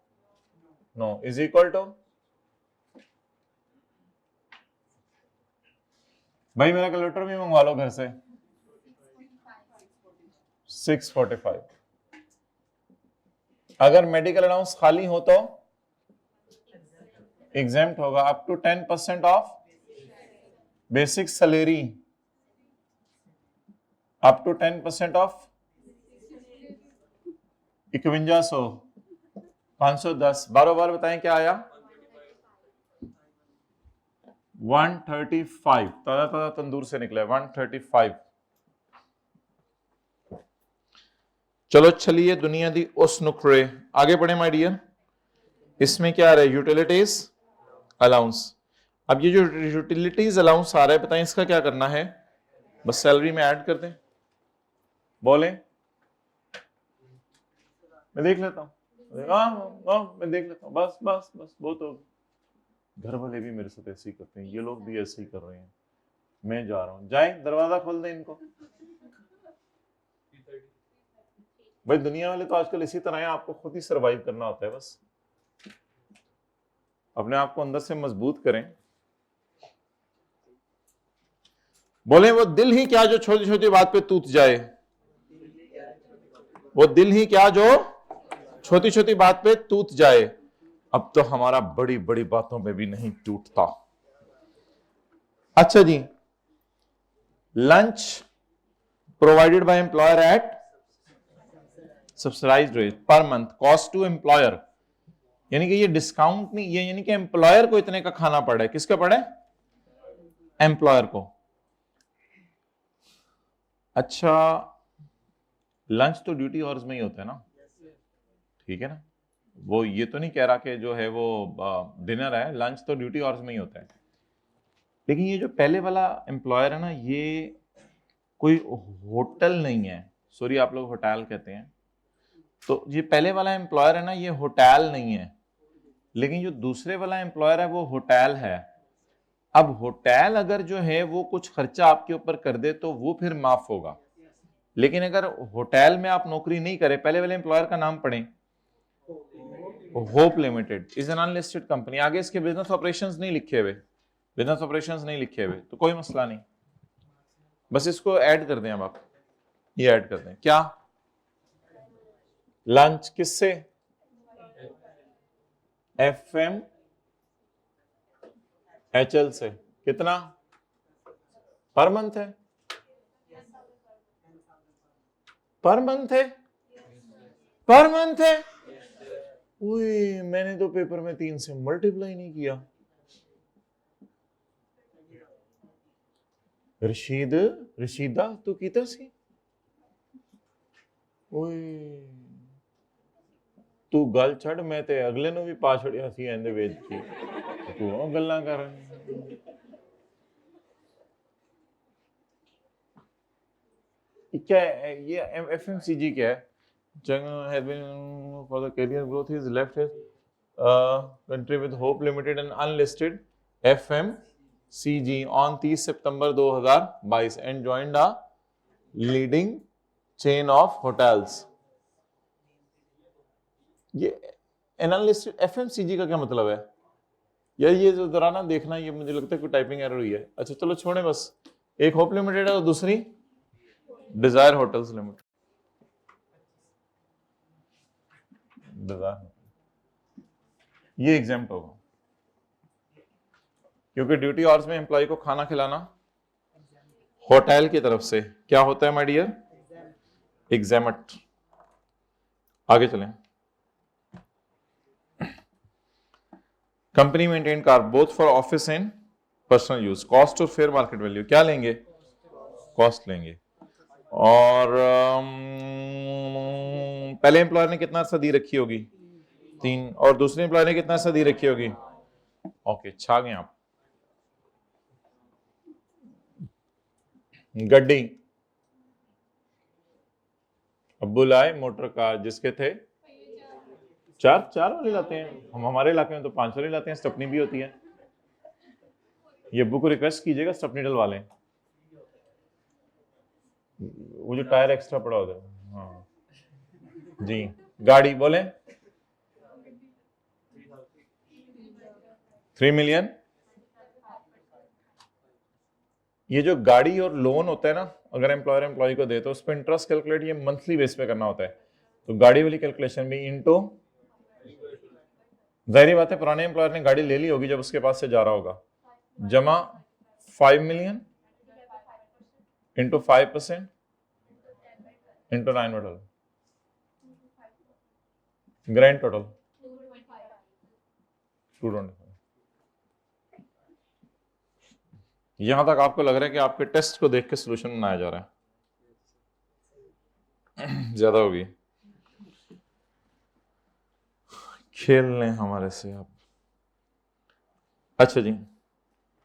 9 इज इक्वल टू, भाई मेरा कैलकुलेटर भी मंगवा लो घर से, 645। अगर मेडिकल अलाउंस खाली हो तो एग्जेम्प्ट होगा up to 10% of basic salary, up to 10% of 5100 510। बारो बार बताएं क्या आया? 135, ताजा ताजा तंदूर से निकला 135। चलो चलिए दुनिया दी उस नुकरे आगे बढ़े माय डियर। इसमें क्या आ रहा है? Utilities allowance. अब ये जो यूटिलिटीज अलाउंस आ रहा है बताएं इसका क्या करना है? बस सैलरी में ऐड कर दें, बोले मैं देख लेता हूँ, मैं देख लेता हूँ, बस बस बस बहुत हो। घर वाले भी मेरे साथ ऐसे ही करते हैं, ये लोग भी ऐसे ही कर रहे हैं, मैं जा रहा हूँ, जाए दरवाजा खोल दें इनको। भाई दुनिया वाले तो आजकल इसी तरह है, आपको खुद ही सरवाइव करना होता है, बस अपने आप को अंदर से मजबूत करें। बोले वो दिल ही क्या जो छोटी छोटी बात पे टूट जाए, वो दिल ही क्या जो छोटी छोटी बात पे टूट जाए। अब तो हमारा बड़ी बड़ी बातों पे भी नहीं टूटता। अच्छा जी, lunch provided by employer at subsidised rate पर मंथ, कॉस्ट टू एम्प्लॉयर, यानी कि ये डिस्काउंट नहीं, ये यानी कि एम्प्लॉयर को इतने का खाना पड़ा है। किसका पड़ा है? एम्प्लॉयर को। अच्छा, लंच तो ड्यूटी आवर्स में ही होता है ना, ठीक है ना, वो ये तो नहीं कह रहा कि जो है वो डिनर है, लंच तो ड्यूटी आवर्स में ही होता है। लेकिन ये जो पहले वाला एम्प्लॉयर है ना, ये कोई होटल नहीं है, सॉरी आप लोग होटल कहते हैं, तो ये पहले वाला एम्प्लॉयर है ना, ये होटल नहीं है। लेकिन जो दूसरे वाला एम्प्लॉयर है वो होटल है। अब होटल अगर जो है वो कुछ खर्चा आपके ऊपर कर दे तो वो फिर माफ होगा, लेकिन अगर होटल में आप नौकरी नहीं करें, पहले वाले एम्प्लॉयर का नाम पढ़ें, hope limited is an unlisted company, आगे इसके बिजनेस ऑपरेशंस नहीं लिखे हुए, बिजनेस ऑपरेशंस नहीं लिखे हुए, तो कोई मसला नहीं, बस इसको ऐड कर दें। अब आप ये ऐड कर दें क्या? लंच किससे? FM HL से। कितना पर मंथ है? पर मंथ है, पर मंथ है। ओए, मैंने तो पेपर में 3 से मल्टीप्लाई नहीं किया। रशीद रशीदा तू कीता सी? ओए तू गल छड़, मैं ते अगले नु भी पा छड़िया सी एंदे विच की, तू ओ गल्लां कर। क्या है ये? FMCG क्या है? Chang'e has been for the career growth. He's left his country with Hope Limited and unlisted FMCG on 30 September 2022 and joined a leading chain of hotels. ये एनालिस्ट एफएमसीजी का क्या मतलब है यार? ये जो दोराना देखना, ये मुझे लगता है कोई टाइपिंग एरर हुई है। अच्छा चलो छोड़े, बस एक होप लिमिटेड है और दूसरी डिजायर होटल्स लिमिटेड। डिजायर ये एग्जाम्प्ट होगा क्योंकि ड्यूटी आवर्स में एम्प्लॉय को खाना खिलाना होटल की तरफ से क्या होता है माय डियर? एग्जामट। आगे चलें। Company maintain car both for office and personal use. Cost और फेयर मार्केट वैल्यू क्या लेंगे? कॉस्ट लेंगे। और पहले एम्प्लॉयर ने कितना सा दी रखी होगी? 3। और दूसरे एम्प्लॉयर ने कितना सा दी रखी होगी? ओके, छा गए आप। गड्डी, अब्बू लाए मोटर कार जिसके थे 4 वाले लाते हैं हम, हमारे इलाके में तो 5 वाले लाते हैं, स्टपनी भी होती है। ये अब्बू को रिक्वेस्ट कीजिएगा स्टपनी डलवा लें, वो जो टायर एक्स्ट्रा पड़ा होता है। हाँ जी। गाड़ी बोले 3 मिलियन। ये जो गाड़ी और लोन होता है ना, अगर एम्प्लॉयर एम्प्लॉय को दे तो उस पर इंटरेस्ट कैलकुलेट ये मंथली बेस पे करना होता है। तो गाड़ी वाली कैलकुलेशन भी इनटू, जाहिर बात है पुराने एम्प्लॉयर ने गाड़ी ले ली होगी जब उसके पास से जा रहा होगा, जमा 5 million into 5% into 9 total, grand total 225। यहां तक आपको लग रहा है कि आपके टेस्ट को देख के सोल्यूशन बनाया जा रहा है? ज्यादा होगी, खेल लें हमारे से आप। अच्छा जी,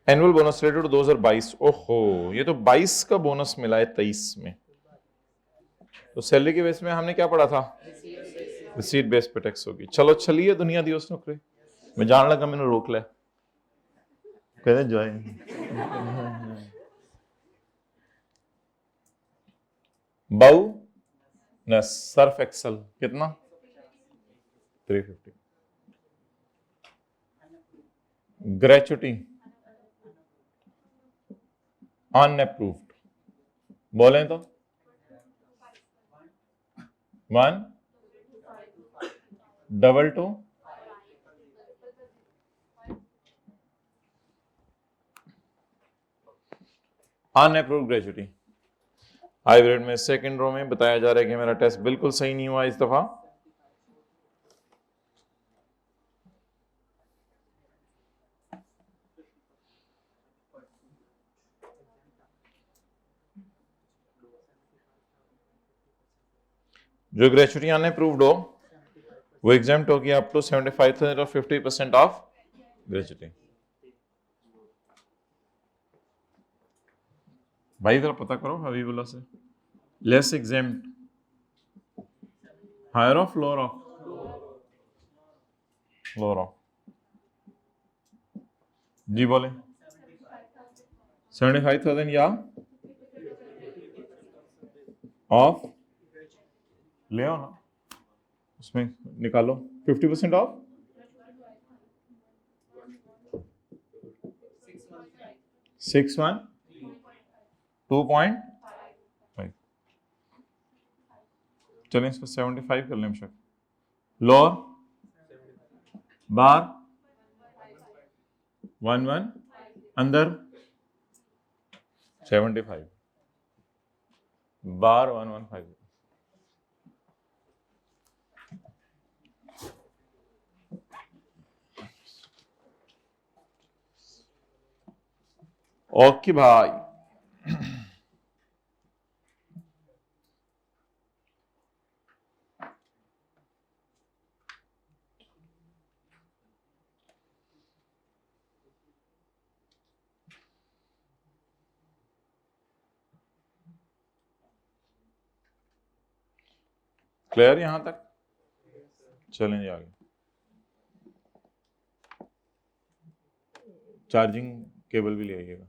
एनुअल बोनस रिलेटेड 2022। ओहो, ये तो 22 का बोनस मिला है 23 में। तो सैलरी के बेस में हमने क्या पढ़ा था? रिसीट बेस पे टैक्स होगी। चलो चलिए दुनिया दी उस नौकरी, मैं जान लगा मैंने रोक लिया, कहते ज्वाइन। बाउ न सर्फ एक्सल कितना? 350। ग्रेचुटी अनअप्रूव्ड बोले तो 122 अनअप्रूव्ड ग्रेचुटी। हाइब्रिड में सेकंड रो में बताया जा रहा है कि मेरा टेस्ट बिल्कुल सही नहीं हुआ इस दफा। जो ग्रेचुटी अनअप्रूव्ड हो वो एग्जाम्प्ट होगी अप टू 75,000 और 50% ऑफ ग्रेचुटी। भाई जरा पता करो हबीबुल्ला से, less exempt, higher of lower of? Lower of जी बोले 75,000 या ऑफ ले आओ ना, उसमें निकालो 50% ऑफ 2.5। चलें इसको 75 कर लें शक। लोअर बार 11 अंदर 75 बार 115। ओके भाई। क्लियर यहां तक? चलें आगे। चार्जिंग केबल भी ले आइएगा।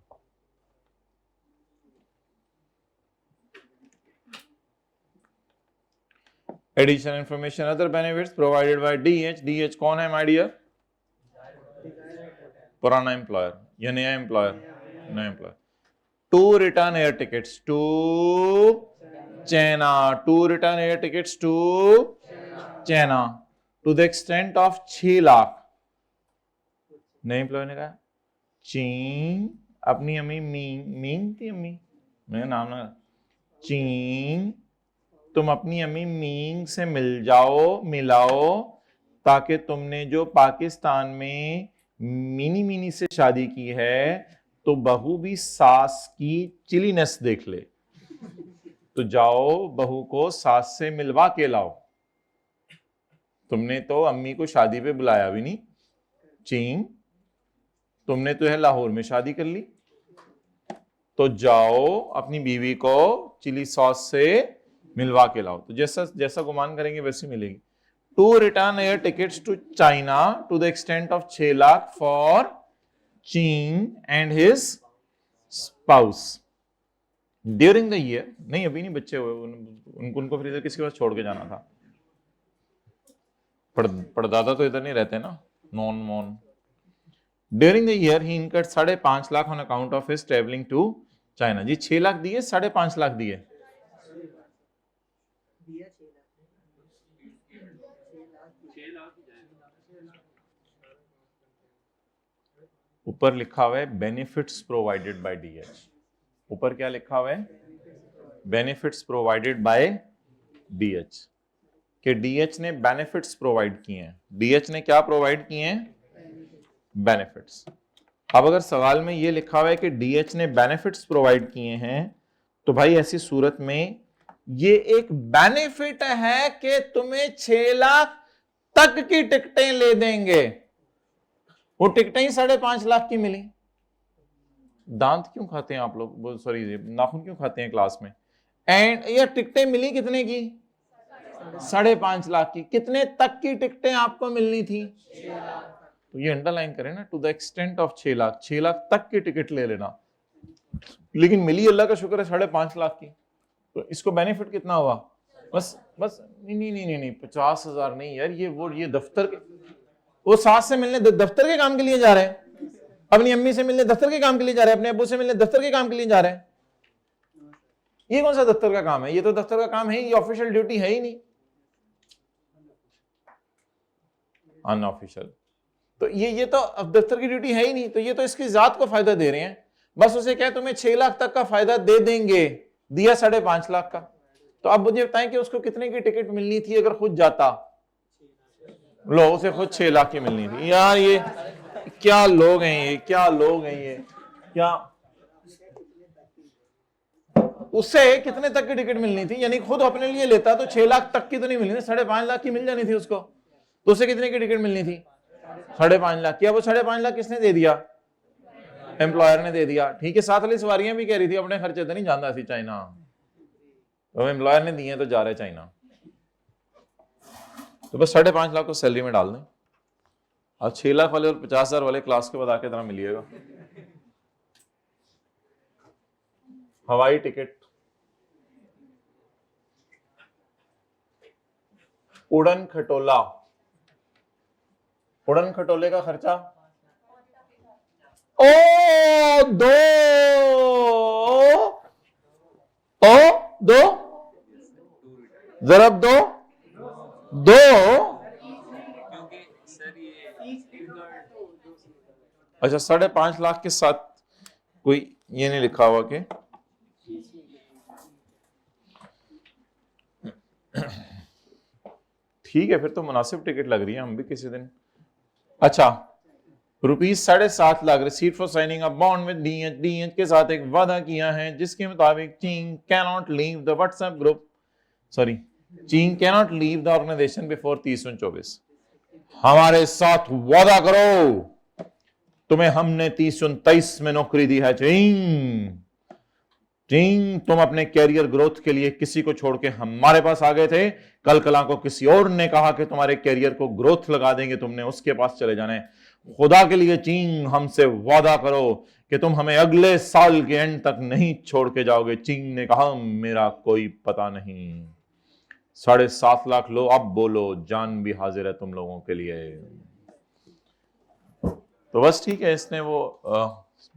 Additional information other benefits provided by DH. DH कौन है माय डियर? पुराना एम्प्लॉयर या नया एम्प्लॉयर? नया employer. To return air tickets to China, to return air tickets to China to the extent of 6 lakh. नए एम्प्लॉयर ने कहा चीन, अपनी अम्मी मींग थी, अम्मी मेरा नाम ना, चीन तुम अपनी अम्मी मींग से मिलाओ ताकि तुमने जो पाकिस्तान में मिनी मिनी से शादी की है तो बहू भी सास की चिलीनेस देख ले, तो जाओ बहू को सास से मिलवा के लाओ। तुमने तो अम्मी को शादी पे बुलाया भी नहीं, चीन तुमने तो है लाहौर में शादी कर ली, तो जाओ अपनी बीवी को चिली सॉस से मिलवा के लाओ। तो जैसा गुमान करेंगे वैसे मिलेगी। Two return air tickets to China to the extent of 6 lakh for Chin and his spouse during the year. नहीं अभी नहीं बच्चे हुए, उनको फिर इधर किसके पास छोड़ के जाना था? पड़दादा तो इधर नहीं रहते ना, नॉन मोन। During the year he incurred 5.5 lakh on account of his travelling to China. जी 6 लाख दिए, 5.5 लाख दिए? ऊपर लिखा हुआ है बेनिफिट्स प्रोवाइडेड बाय डीएच। ऊपर क्या लिखा हुआ है? बेनिफिट्स प्रोवाइडेड बाय डीएच, कि डीएच ने बेनिफिट्स प्रोवाइड किए हैं। डीएच ने क्या प्रोवाइड किए हैं? बेनिफिट्स। अब अगर सवाल में ये लिखा हुआ है कि डीएच ने बेनिफिट्स प्रोवाइड किए हैं, तो भाई ऐसी सूरत में ये एक बेनिफिट है कि तुम्हें 6 लाख तक की टिकटें ले देंगे। वो टिकटें ही 5.5 लाख की मिली। दांत क्यों खाते हैं आप लोग, सॉरी नाखून क्यों खाते हैं क्लास में? एंड ये टिकटें मिली कितने की? 5.5 लाख की। कितने तक की टिकटें आपको मिलनी थी? तो ये अंडरलाइन करें ना, to the extent of 6 lakh, 6 lakh तक की टिकट ले लेना। लेकिन मिली अल्लाह का शुक्र है 5.5 लाख की, तो इसको बेनिफिट कितना हुआ? बस नहीं 50,000 नहीं यार, ये दफ्तर के, वो सास से मिलने दफ्तर के काम के लिए जा रहे हैं, अपनी अम्मी से मिलने दफ्तर के काम के लिए जा रहे हैं, अपने अब्बू से मिलने दफ्तर के काम के लिए जा रहे हैं। ये कौन सा दफ्तर का काम है? ये तो दफ्तर का काम है ही, ऑफिशियल ड्यूटी है ही नहीं, अनऑफिशियल। तो ये तो अब दफ्तर की ड्यूटी है ही नहीं, तो ये तो इसकी जात को फायदा दे रहे हैं। बस उसे क्या तुम्हें 6 लाख तक का फायदा दे देंगे, दिया 5.5 लाख का। तो अब मुझे बताएं कि उसको कितने की टिकट मिलनी थी अगर खुद जाता? लो उसे खुद 6 लाख की मिलनी थी। यार ये क्या लोग हैं, ये क्या लोग हैं, ये क्या, उससे कितने तक की टिकट मिलनी थी? यानी खुद अपने लिए लेता तो 6 लाख तक की तो नहीं मिलनी थी, 5.5 लाख की मिल जानी थी उसको। तो उसे कितने की टिकट मिलनी थी? 5.5 लाख की। अब वो 5.5 लाख किसने दे दिया? एम्प्लॉयर ने दे दिया। ठीक है, साथ वाली सवारियां भी कह रही थी अपने खर्चे तो नहीं जाना सी चाइना, तो एम्प्लॉयर ने दिए तो जा रहे चाइना। तो बस 5.5 लाख को सैलरी में डाल दें। अब 6 लाख वाले और 50,000 वाले क्लास के बाद आके तरह मिलिएगा। हवाई टिकट, उड़न खटोला, उड़न खटोले का खर्चा दो जरब दो अच्छा 5.5 लाख के साथ कोई ये नहीं लिखा हुआ कि ठीक है, फिर तो मुनासिब टिकट लग रही है, हम भी किसी दिन। अच्छा ₹7.5 lakh receipt for signing a bond with DH. DH के साथ एक वादा किया है जिसके मुताबिक Chin cannot leave the WhatsApp group, sorry Chin cannot leave the organisation before 30/24। हमारे साथ वादा करो, तुम्हें हमने 30/29 में नौकरी दी है। चीन चीन तुम अपने कैरियर ग्रोथ के लिए किसी को छोड़ के हमारे पास आ गए थे, कल कला को किसी और ने कहा कि तुम्हारे कैरियर को ग्रोथ लगा देंगे, तुमने उसके पास चले जाना है। खुदा के लिए चीन हमसे वादा करो कि तुम हमें अगले साल के एंड तक नहीं छोड़ के जाओगे। चीन ने कहा मेरा कोई पता नहीं। 7.5 लाख लो, अब बोलो, जान भी हाजिर है तुम लोगों के लिए। तो बस ठीक है, इसने वो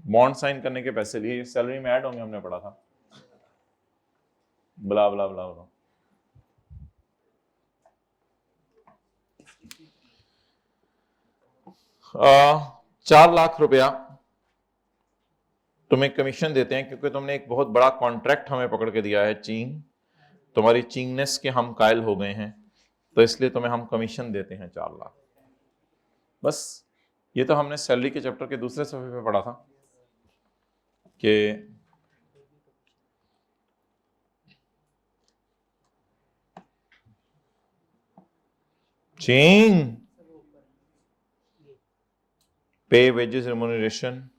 बॉन्ड साइन करने के पैसे लिए, सैलरी में ऐड होंगे, हमने पढ़ा था, ब्ला ब्ला ब्ला ब्ला। आ, 4 लाख रुपया तुम्हें कमीशन देते हैं क्योंकि तुमने एक बहुत बड़ा कॉन्ट्रैक्ट हमें पकड़ के दिया है चीन, तुम्हारी चीननेस के हम कायल हो गए हैं, तो इसलिए तुम्हें हम कमीशन देते हैं 4 लाख। बस ये तो हमने सैलरी के चैप्टर के दूसरे सफ़े पे पढ़ा था कि चीन पे, wages, remuneration,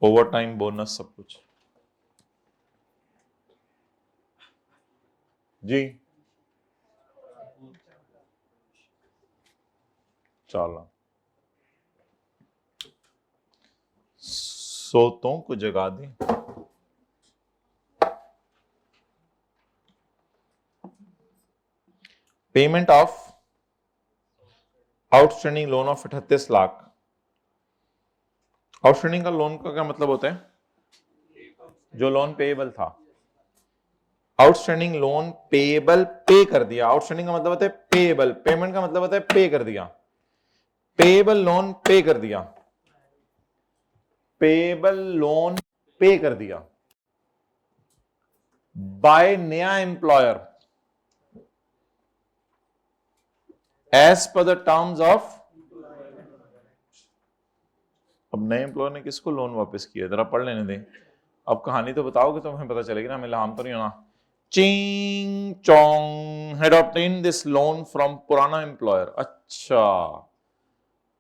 over time, bonus, सब कुछ। जी 4 लाख। सोतों को जगा दें। Payment of outstanding loan of 38 lakh. Outstanding का लोन का क्या मतलब होता है? जो लोन पेएबल था। आउटस्टैंडिंग लोन पेएबल, पे कर दिया। आउटस्टैंडिंग का मतलब होता है पेएबल, पेमेंट का मतलब होता है पे कर दिया। पेएबल लोन पे कर दिया, पेएबल लोन पे कर दिया बाय नया employer as per the terms of. अब नए एम्प्लॉयर ने किसको लोन वापस किया, जरा पढ़ लेने दें। अब कहानी तो बताओगे तो हमें पता चलेगी ना, मिला हम तो नहीं होना। Ching Chong had obtained this loan from पुराना एम्प्लॉयर। अच्छा,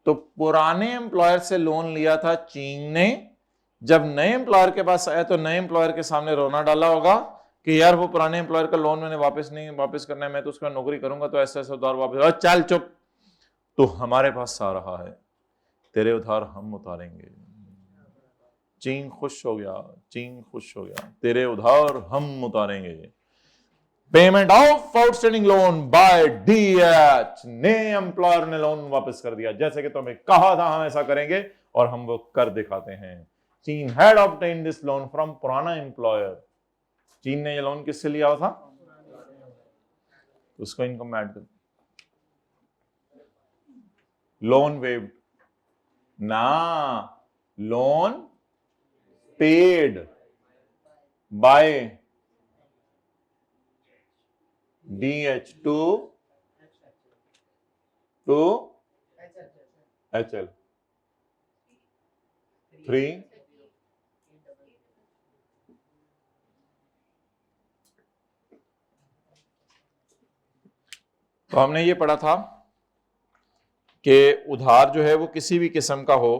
तो पुराने एम्प्लॉयर से लोन लिया था चिंग ने, जब नए एम्प्लॉयर के पास आया तो नए एम्प्लॉयर के सामने रोना डाला होगा कि यार वो पुराने एम्प्लॉयर का लोन मैंने वापस करना है, मैं तो उसका नौकरी करूंगा तो ऐसा ऐसा उधार वापस। चल चुप, तो हमारे पास आ रहा है, तेरे उधार हम उतारेंगे। चिंग खुश हो गया, चिंग खुश हो गया, तेरे उधार हम उतारेंगे। Payment of outstanding loan by DH, नए एम्प्लॉयर ने लोन वापस कर दिया, जैसे कि तुम्हें कहा था हम ऐसा करेंगे और हम वो कर दिखाते हैं। चीन had obtained this loan from पुराना एम्प्लॉयर। चीन ने ये लोन किससे लिया था? उसको इनकम में ऐड कर। लोन वेव्ड ना, loan paid by DH to HL 3। तो हमने ये पढ़ा था कि उधार जो है वो किसी भी किस्म का हो,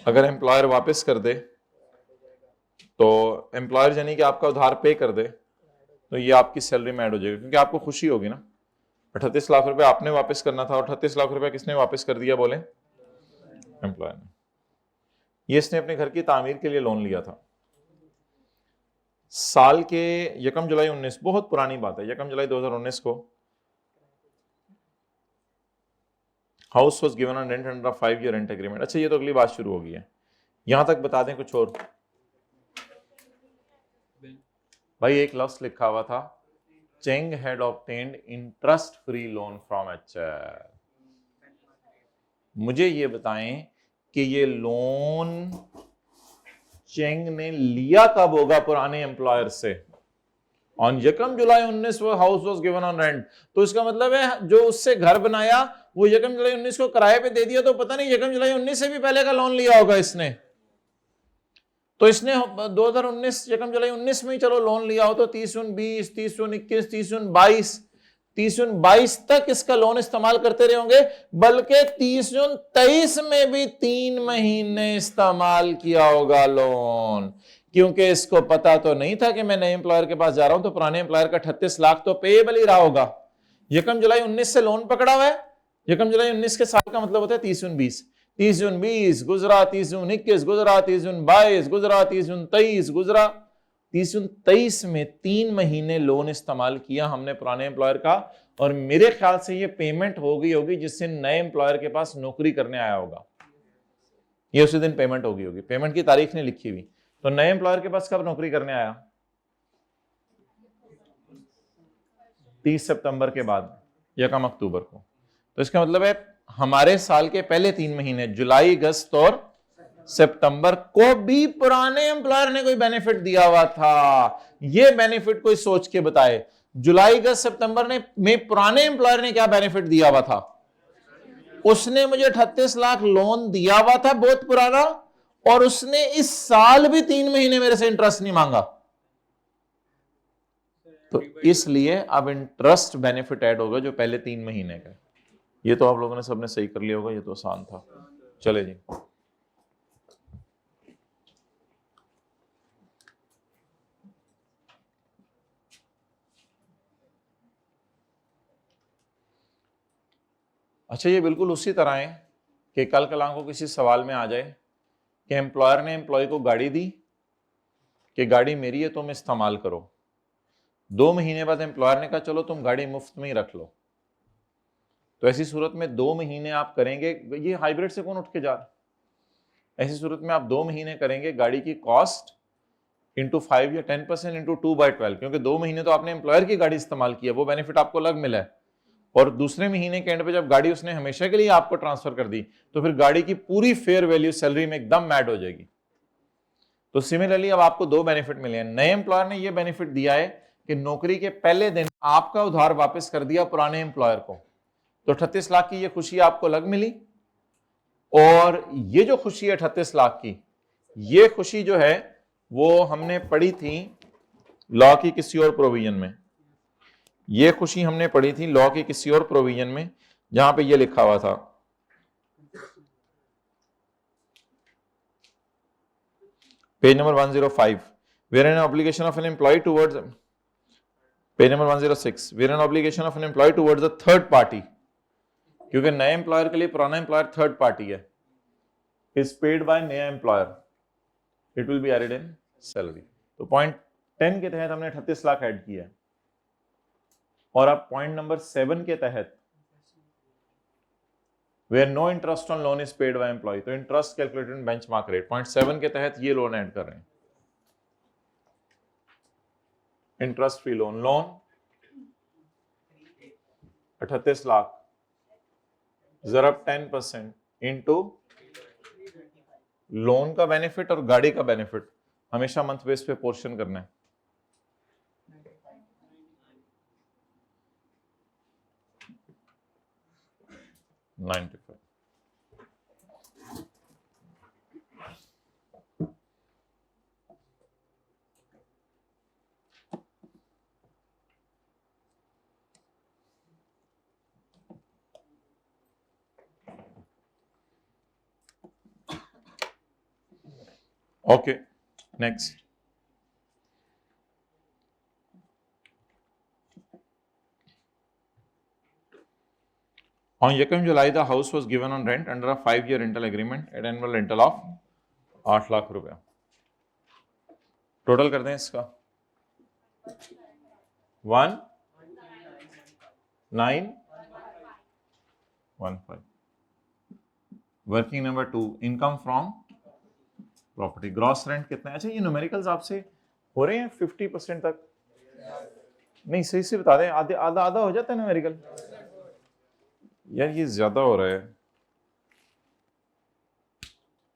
अगर एम्प्लॉयर वापस कर दे तो एम्प्लॉयर यानी कि आपका उधार पे कर दे तो ये आपकी सैलरी में ऐड हो जाएगा, क्योंकि आपको खुशी होगी ना। 38 लाख रुपए आपने वापस करना था और 38 लाख रुपए किसने वापस कर दिया? बोले एम्प्लॉयर ने। ये इसने अपने घर की तामीर के लिए लोन लिया था। साल के 1 जुलाई 19, बहुत पुरानी बात है, 1 जुलाई 2019 को house was given on rent under 5 year rent agreement. अच्छा, ये तो अगली बात शुरू हो गई है, यहां तक बता दें कुछ और। भाई एक लफ्ज लिखा हुआ था, Cheng had obtained interest free loan from HL। मुझे ये बताएं कि ये लोन चेंग ने लिया कब होगा पुराने एम्प्लॉयर से? ऑन 1 जुलाई 19 वो house was given on rent. तो इसका मतलब है जो उससे घर बनाया वो 1 जुलाई 19 को किराए पे दे दिया, तो पता नहीं 1 जुलाई 19 से भी पहले का लोन लिया होगा इसने। तो इसने 2019 1 जुलाई 19 में ही चलो लोन लिया हो तो 30/20, 30/21, 30/22, 30/22 तक इसका लोन इस्तेमाल करते रहे होंगे, बल्कि 30/23 में भी 3 महीने इस्तेमाल किया होगा लोन, क्योंकि इसको पता तो नहीं था कि मैं नए एम्प्लॉयर के पास जा रहा हूं, तो पुराने एम्प्लॉयर का 38 लाख तो पेएबल ही रहा होगा। 1 जुलाई 19 से लोन पकड़ा हुआ है, 1 जुलाई 19 के साल का मतलब होता है 30/20, 30/20 गुजरा, 30/21 गुजरा, 30/22 गुजरा, 30/23 गुजरा, 23 में 3 महीने लोन इस्तेमाल किया हमने पुराने एम्प्लॉयर का, और मेरे ख्याल से ये पेमेंट हो गई होगी जिससे नए एम्प्लॉयर के पास नौकरी करने आया होगा, ये उसी दिन पेमेंट हो गई होगी, पेमेंट की तारीख नहीं लिखी हुई। तो नए एम्प्लॉयर के पास कब नौकरी करने आया? 30 सितंबर के बाद या कम अक्टूबर को। तो इसका मतलब है हमारे साल के पहले 3 महीने जुलाई, अगस्त और सितंबर को भी पुराने एम्प्लॉयर ने कोई बेनिफिट दिया हुआ था। ये बेनिफिट कोई सोच के बताए, जुलाई, अगस्त, सितंबर में पुराने एम्प्लॉयर ने क्या बेनिफिट दिया हुआ था? उसने मुझे 38 लाख लोन दिया हुआ था, बहुत पुराना, और उसने इस साल भी 3 महीने मेरे से इंटरेस्ट नहीं मांगा। तो इसलिए अब इंटरेस्ट बेनिफिट ऐड होगा जो पहले 3 महीने का। ये तो आप लोगों ने सबने सही कर लिया होगा, ये तो आसान था। चले जी, अच्छा ये बिल्कुल उसी तरह है कि कल कल को किसी सवाल में आ जाए कि एम्प्लॉयर ने एम्प्लॉय को गाड़ी दी कि गाड़ी मेरी है तुम इस्तेमाल करो, 2 महीने बाद एम्प्लॉयर ने कहा चलो तुम गाड़ी मुफ्त में ही रख लो। तो ऐसी सूरत में 2 महीने आप करेंगे, ये हाइब्रिड से कौन उठ के जा रहा, ऐसी सूरत में आप 2 महीने करेंगे गाड़ी की कॉस्ट इंटू 5 या 10% इंटू 2/12, क्योंकि 2 महीने तो आपने एम्प्लॉयर की गाड़ी इस्तेमाल की है, वो बेनिफिट आपको अलग मिला है, और दूसरे महीने के एंड पे जब गाड़ी उसने हमेशा के लिए आपको ट्रांसफर कर दी तो फिर गाड़ी की पूरी फेयर वैल्यू सैलरी में एकदम मैड हो जाएगी। तो सिमिलरली अब आपको 2 बेनिफिट मिले हैं। नए एम्प्लॉयर ने यह बेनिफिट दिया है कि नौकरी के पहले दिन आपका उधार वापस कर दिया पुराने एम्प्लॉयर को, तो 38 लाख की यह खुशी आपको अलग मिली। और ये जो खुशी है 38 लाख की, ये खुशी जो है वो हमने पढ़ी थी लॉ की किसी और प्रोविजन में, ये खुशी हमने पढ़ी थी लॉ के किसी और प्रोविजन में, जहां पे ये लिखा हुआ था page number 105, where an obligation of an employ towards, page number 106, where an obligation of an employ towards a third party, क्योंकि नए एम्प्लॉयर के लिए पुराना एम्प्लॉयर थर्ड पार्टी है, इज पेड बाय नया employer, it will be added in salary. तो point 10 के तहत हमने 38 लाख ऐड किया है, और अब पॉइंट नंबर 7 के तहत where no interest on loan is paid by employ, तो interest calculated in benchmark rate, point 7 के तहत ये लोन ऐड कर रहे हैं, interest free loan, loan 38 lakh जरब 10% इनटू लोन का बेनिफिट और गाड़ी का बेनिफिट, हमेशा मंथ बेस पे पोर्शन करना है। Okay, next. On 2 July, the house was given on rent under a 5-year rental agreement at annual rental of 8 lakh रुपया। टोटल कर दें इसका 1915। Working number 2, income from property, gross rent कितना है? अच्छा ये न्यूमेरिकल्स आपसे हो रहे हैं 50% तक? नहीं सही से बता दें, आधे आधा आधा हो जाता है न्यूमेरिकल? यार ये ज्यादा हो रहा है।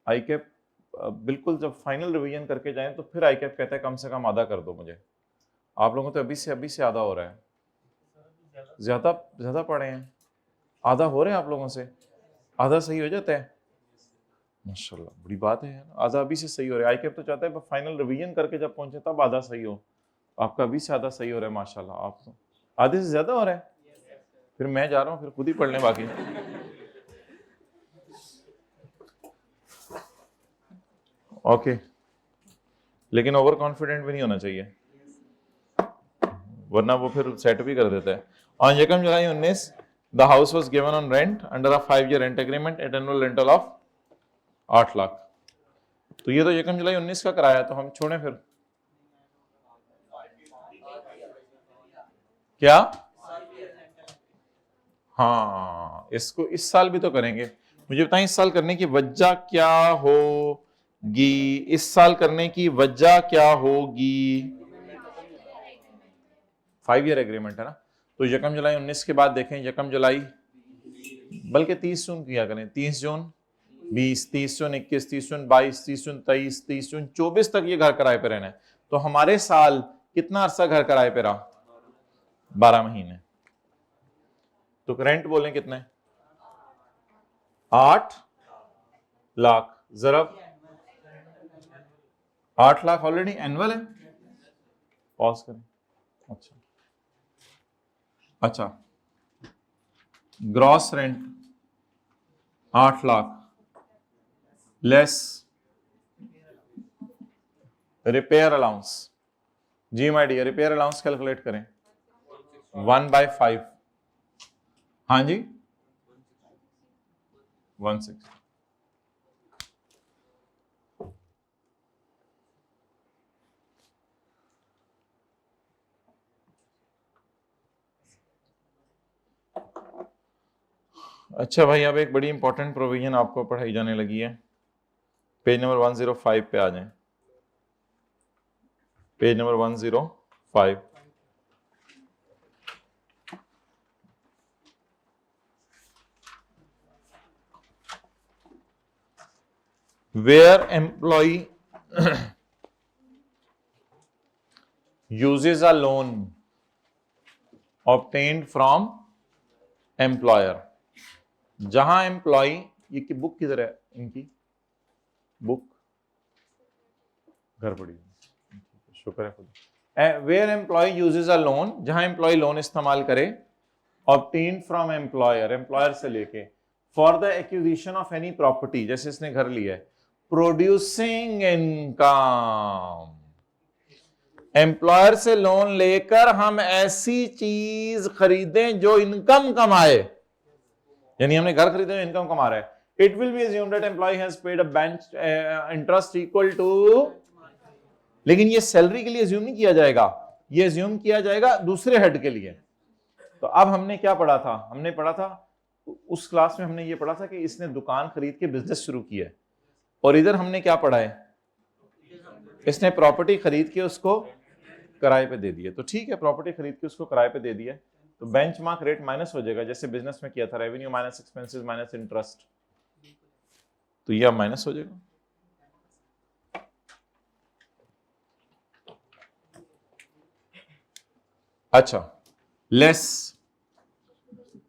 आई कैप बिल्कुल जब फाइनल रिवीजन करके जाएं तो फिर आई कैप कहता है कम से कम आधा कर दो मुझे। आप लोगों तो अभी से आधा हो रहा है, ज्यादा पढ़े हैं, आधा हो रहे हैं आप लोगों से, आधा सही हो जाता है, माशाल्लाह बड़ी बात है यार, आधा अभी से सही हो रहा है। आई कैप तो चाहता है फाइनल रिवीजन करके जब पहुंचे तब आधा सही हो, आपका अभी से आधा सही हो रहा है माशाल्लाह, आप तो आधे से ज्यादा हो रहा है। फिर मैं जा रहा हूँ, फिर खुद ही पढ़ लें बाकी। ओके, लेकिन ओवर कॉन्फिडेंट भी नहीं होना चाहिए, वरना वो फिर सेट भी कर देता है। On 2 July 19 the house was given on rent under a 5-year rent agreement at annual rental of 8 lakh. तो ये तो 2 जुलाई 19 का कराया, तो हम छोड़ें फिर, क्या? हाँ, इसको इस साल भी तो करेंगे। मुझे बताएं इस साल करने की वजह क्या होगी? इस साल करने की वजह क्या होगी? 5 ईयर एग्रीमेंट है ना, तो यकम जुलाई 19 के बाद देखें, यकम जुलाई बल्कि 30 जून किया करें, 30 जून 20, 30 जून 21, 30 जून 22, 30 जून 23, 30 जून 24 तक ये घर किराए पे रहना है। तो हमारे साल कितना अरसा घर किराए पे रहा? 12 महीने। तो रेंट बोलें कितने? 8 लाख। जरा 8 लाख ऑलरेडी एनुअल है। पॉज करें। अच्छा, gross rent 8 lakh less repair allowance. जी my dear, repair allowance calculate करें 1/5। हाँ जी, 16। अच्छा भाई, अब एक बड़ी इंपॉर्टेंट प्रोविजन आपको पढ़ाई जाने लगी है। पेज नंबर 105 पे आ जाएं। Page number 105। Where employee uses a loan obtained from employer। जहां एम्प्लॉय, ये की बुक किधर है? इनकी बुक घर पड़ी, शुक्र है खुद। Where employ uses a loan, जहां एम्प्लॉय लोन इस्तेमाल करे ऑब्टेन फ्रॉम एम्प्लॉयर, एम्प्लॉयर से लेके, for the acquisition of any property, जैसे इसने घर लिया है, प्रोड्यूसिंग इनकम। एम्प्लॉयर से लोन लेकर हम ऐसी चीज खरीदें जो इनकम कमाए, यानी हमने घर खरीदे जो इनकम कमा रहा है। It will B assumed that employee has paid a bench interest equal to, लेकिन ये सैलरी के लिए assume नहीं किया जाएगा, ये assume किया जाएगा दूसरे हेड के लिए। तो अब हमने क्या पढ़ा था? हमने पढ़ा था उस क्लास में, हमने ये पढ़ा था कि इसने दुकान खरीद के बिजनेस शुरू किया है, और इधर हमने क्या पढ़ा है? इसने प्रॉपर्टी खरीद के उसको किराए पे दे दिया। तो ठीक है, प्रॉपर्टी खरीद के उसको किराए पे दे दिया, तो बेंचमार्क रेट माइनस हो जाएगा, जैसे बिजनेस में किया था, revenue minus expenses minus interest, तो ये माइनस हो जाएगा। अच्छा, लेस,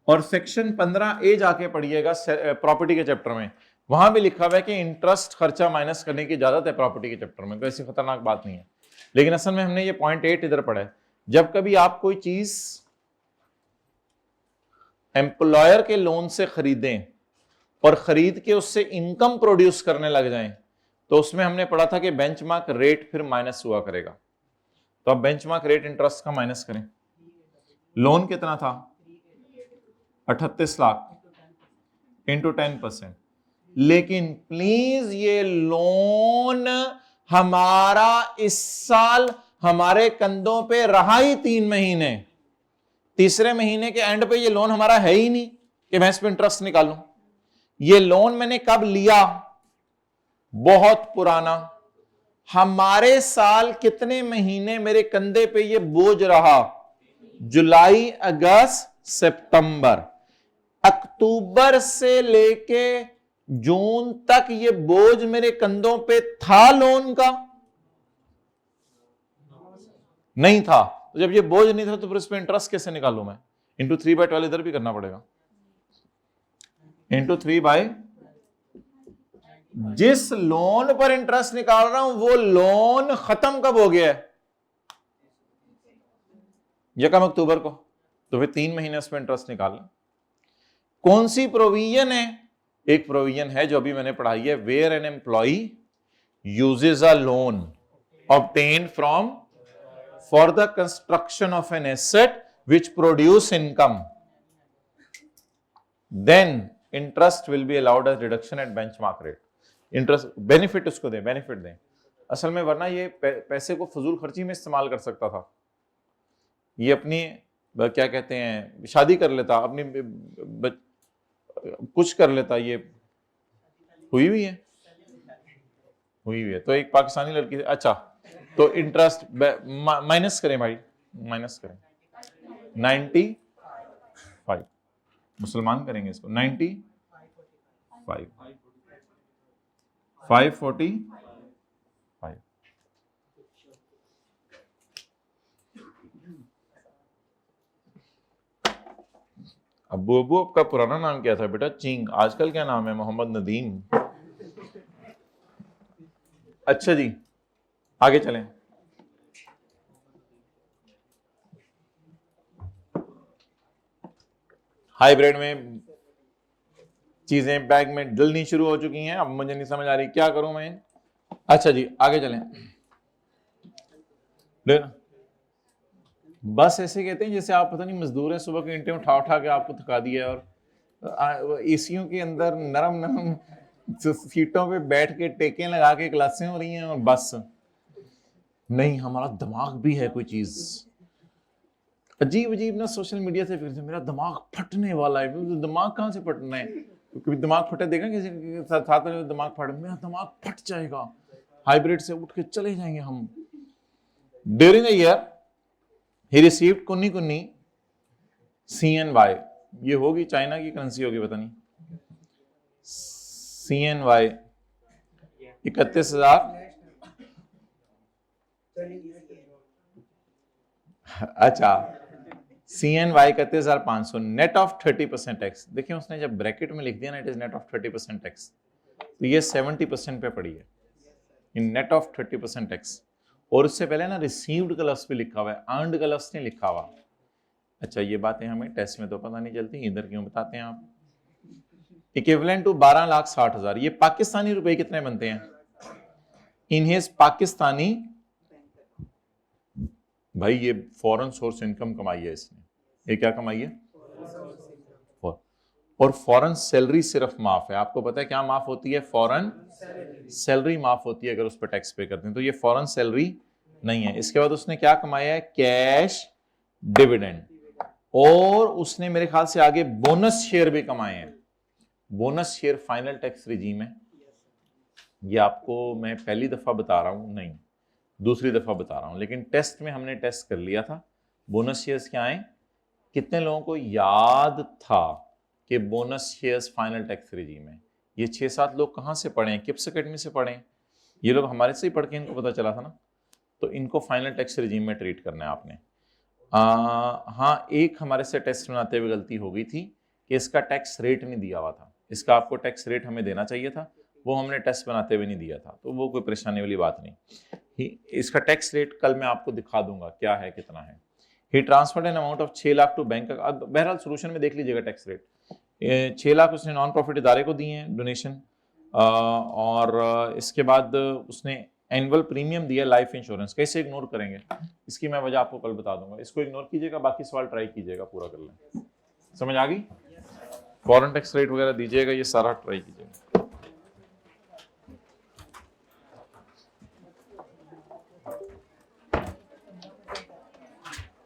और सेक्शन 15A जाके पढ़िएगा प्रॉपर्टी के चैप्टर में, वहां भी लिखा हुआ है कि इंटरेस्ट खर्चा माइनस करने की इजाजत है प्रॉपर्टी के चैप्टर में, कोई ऐसी खतरनाक बात नहीं है। लेकिन असल में हमने ये पॉइंट 8 इधर पढ़ा है। जब कभी आप कोई चीज एम्प्लॉयर के लोन से खरीदें और खरीद के उससे इनकम प्रोड्यूस करने लग जाएं, तो उसमें हमने पढ़ा था कि बेंचमार्क रेट फिर माइनस हुआ करेगा। तो अब बेंचमार्क रेट इंटरेस्ट का माइनस करें। लोन कितना था? 38 लाख इंटू 10%। लेकिन प्लीज ये लोन हमारा इस साल हमारे कंधों पे रहा ही 3 महीने, तीसरे महीने के एंड पे ये लोन हमारा है ही नहीं कि मैं इस पे इंटरेस्ट निकालूं। ये लोन मैंने कब लिया? बहुत पुराना। हमारे साल कितने महीने मेरे कंधे पे ये बोझ रहा? जुलाई, अगस्त, सितंबर। अक्टूबर से लेके जून तक ये बोझ मेरे कंधों पे था लोन का? नहीं था। तो जब ये बोझ नहीं था तो फिर इस पे इंटरेस्ट कैसे निकालूं मैं? इंटू 3/12 इधर भी करना पड़ेगा, इंटू 3/, जिस लोन पर इंटरेस्ट निकाल रहा हूं वो लोन खत्म कब हो गया है? 1 अक्टूबर को। तो फिर 3 महीने उस पर इंटरेस्ट निकालना। कौन सी प्रोविजन है? एक प्रोविजन है जो अभी मैंने पढ़ाई है, where an employee uses a loan obtained from for the construction of an asset which produce income, then interest will be allowed as deduction at benchmark rate. Interest benefit उसको दें, बेनिफिट दें असल में, वरना ये पैसे को फजूल खर्ची में इस्तेमाल कर सकता था। ये अपनी क्या कहते हैं, शादी कर लेता, अपनी कुछ कर लेता, ये हुई हुई है, हुई हुई है। तो एक पाकिस्तानी लड़की, अच्छा तो इंटरेस्ट माइनस करें भाई, माइनस करें 95, मुसलमान करेंगे इसको 95, 545। अब्बू अब्बू आपका पुराना नाम क्या था बेटा? चिंग। आजकल क्या नाम है? मोहम्मद नदीम। अच्छा जी, आगे चलें। हाइब्रिड में चीजें बैग में डलनी शुरू हो चुकी हैं, अब मुझे नहीं समझ आ रही क्या करूं मैं। अच्छा जी, आगे चलें। बस ऐसे कहते हैं जैसे आप पता नहीं मजदूर हैं, सुबह के ईंटें उठा उठा के आपको थका दिया, और एसियों के अंदर नरम नरम सीटों पे बैठ के टेकें लगा के क्लासें हो रही हैं, और बस नहीं, हमारा दिमाग भी है कोई चीज। अजीब अजीब ना सोशल मीडिया से फिर से मेरा दिमाग फटने वाला है। दिमाग कहाँ से फटना है? क्योंकि दिमाग फटे देखा किसी के साथ में दिमाग फट, मेरा दिमाग फट जाएगा। हाइब्रिड से उठ के चले जाएंगे हम। During the year he received कुन्नी कुन्नी CNY, ये होगी चाइना की करेंसी होगी पता नहीं, CNY 31,000। अच्छा, CNY 31,500 नेट ऑफ 30% टैक्स। देखिए उसने जब ब्रैकेट में लिख दिया ना it is net of 30% tax, तो ये 70% पे पड़ी है इन नेट ऑफ 30% टैक्स। और उससे पहले ना रिसीव्ड का लफ्ज भी लिखा हुआ है, अर्नड का लफ्ज नहीं लिखा हुआ। अच्छा, ये बातें हमें टेस्ट में तो पता नहीं चलती, इधर क्यों बताते हैं आप? इक्विवेलेंट टू 12,60,000, ये पाकिस्तानी रुपए कितने बनते हैं? इन हिज पाकिस्तानी, भाई ये फॉरेन सोर्स इनकम कमाई है इसने। ये क्या कमाई है? और फॉरेन सैलरी सिर्फ माफ है। आपको पता है क्या माफ होती है? फॉरेन सैलरी माफ होती है अगर उस पर टैक्स पे करते हैं, तो ये फॉरेन सैलरी नहीं है। इसके बाद उसने क्या कमाया है? कैश डिविडेंड, और उसने मेरे ख्याल से आगे बोनस शेयर भी कमाए हैं। Bonus share final tax regime है। ये आपको मैं पहली दफा बता रहा हूं, नहीं दूसरी दफा बता रहा हूं, लेकिन टेस्ट में हमने टेस्ट कर लिया था। बोनस शेयर्स क्या है? कितने लोगों को याद था कि bonus shares final tax regime है? ये 6-7 लोग कहां से पढ़े हैं? किप्स एकेडमी से पढ़े हैं। ये लोग हमारे से ही पढ़ के इनको पता चला था ना। तो इनको फाइनल टैक्स रिजीम में ट्रीट करना है आपने। हाँ, एक हमारे से टेस्ट बनाते हुए गलती हो गई थी कि इसका टैक्स रेट नहीं दिया हुआ था। इसका आपको टैक्स रेट हमें देना चाहिए था, वो हमने टेस्ट बनाते हुए नहीं दिया था, तो वो कोई परेशानी वाली बात नहीं। इसका टैक्स रेट कल मैं आपको दिखा दूंगा क्या है, कितना है। He transferred an amount of 6 lakh to bank. बहरहाल सोल्यूशन में देख लीजिएगा टैक्स रेट। 6 लाख उसने नॉन प्रॉफिट इदारे को दिए हैं डोनेशन, और इसके बाद उसने एनुअल प्रीमियम दिया लाइफ इंश्योरेंस। कैसे इग्नोर करेंगे? इसकी मैं वजह आपको कल बता दूंगा। इसको इग्नोर कीजिएगा, बाकी सवाल ट्राई कीजिएगा पूरा कर लें। समझ आ गई? फॉरेन टैक्स रेट वगैरह दीजिएगा, ये सारा ट्राई कीजिएगा।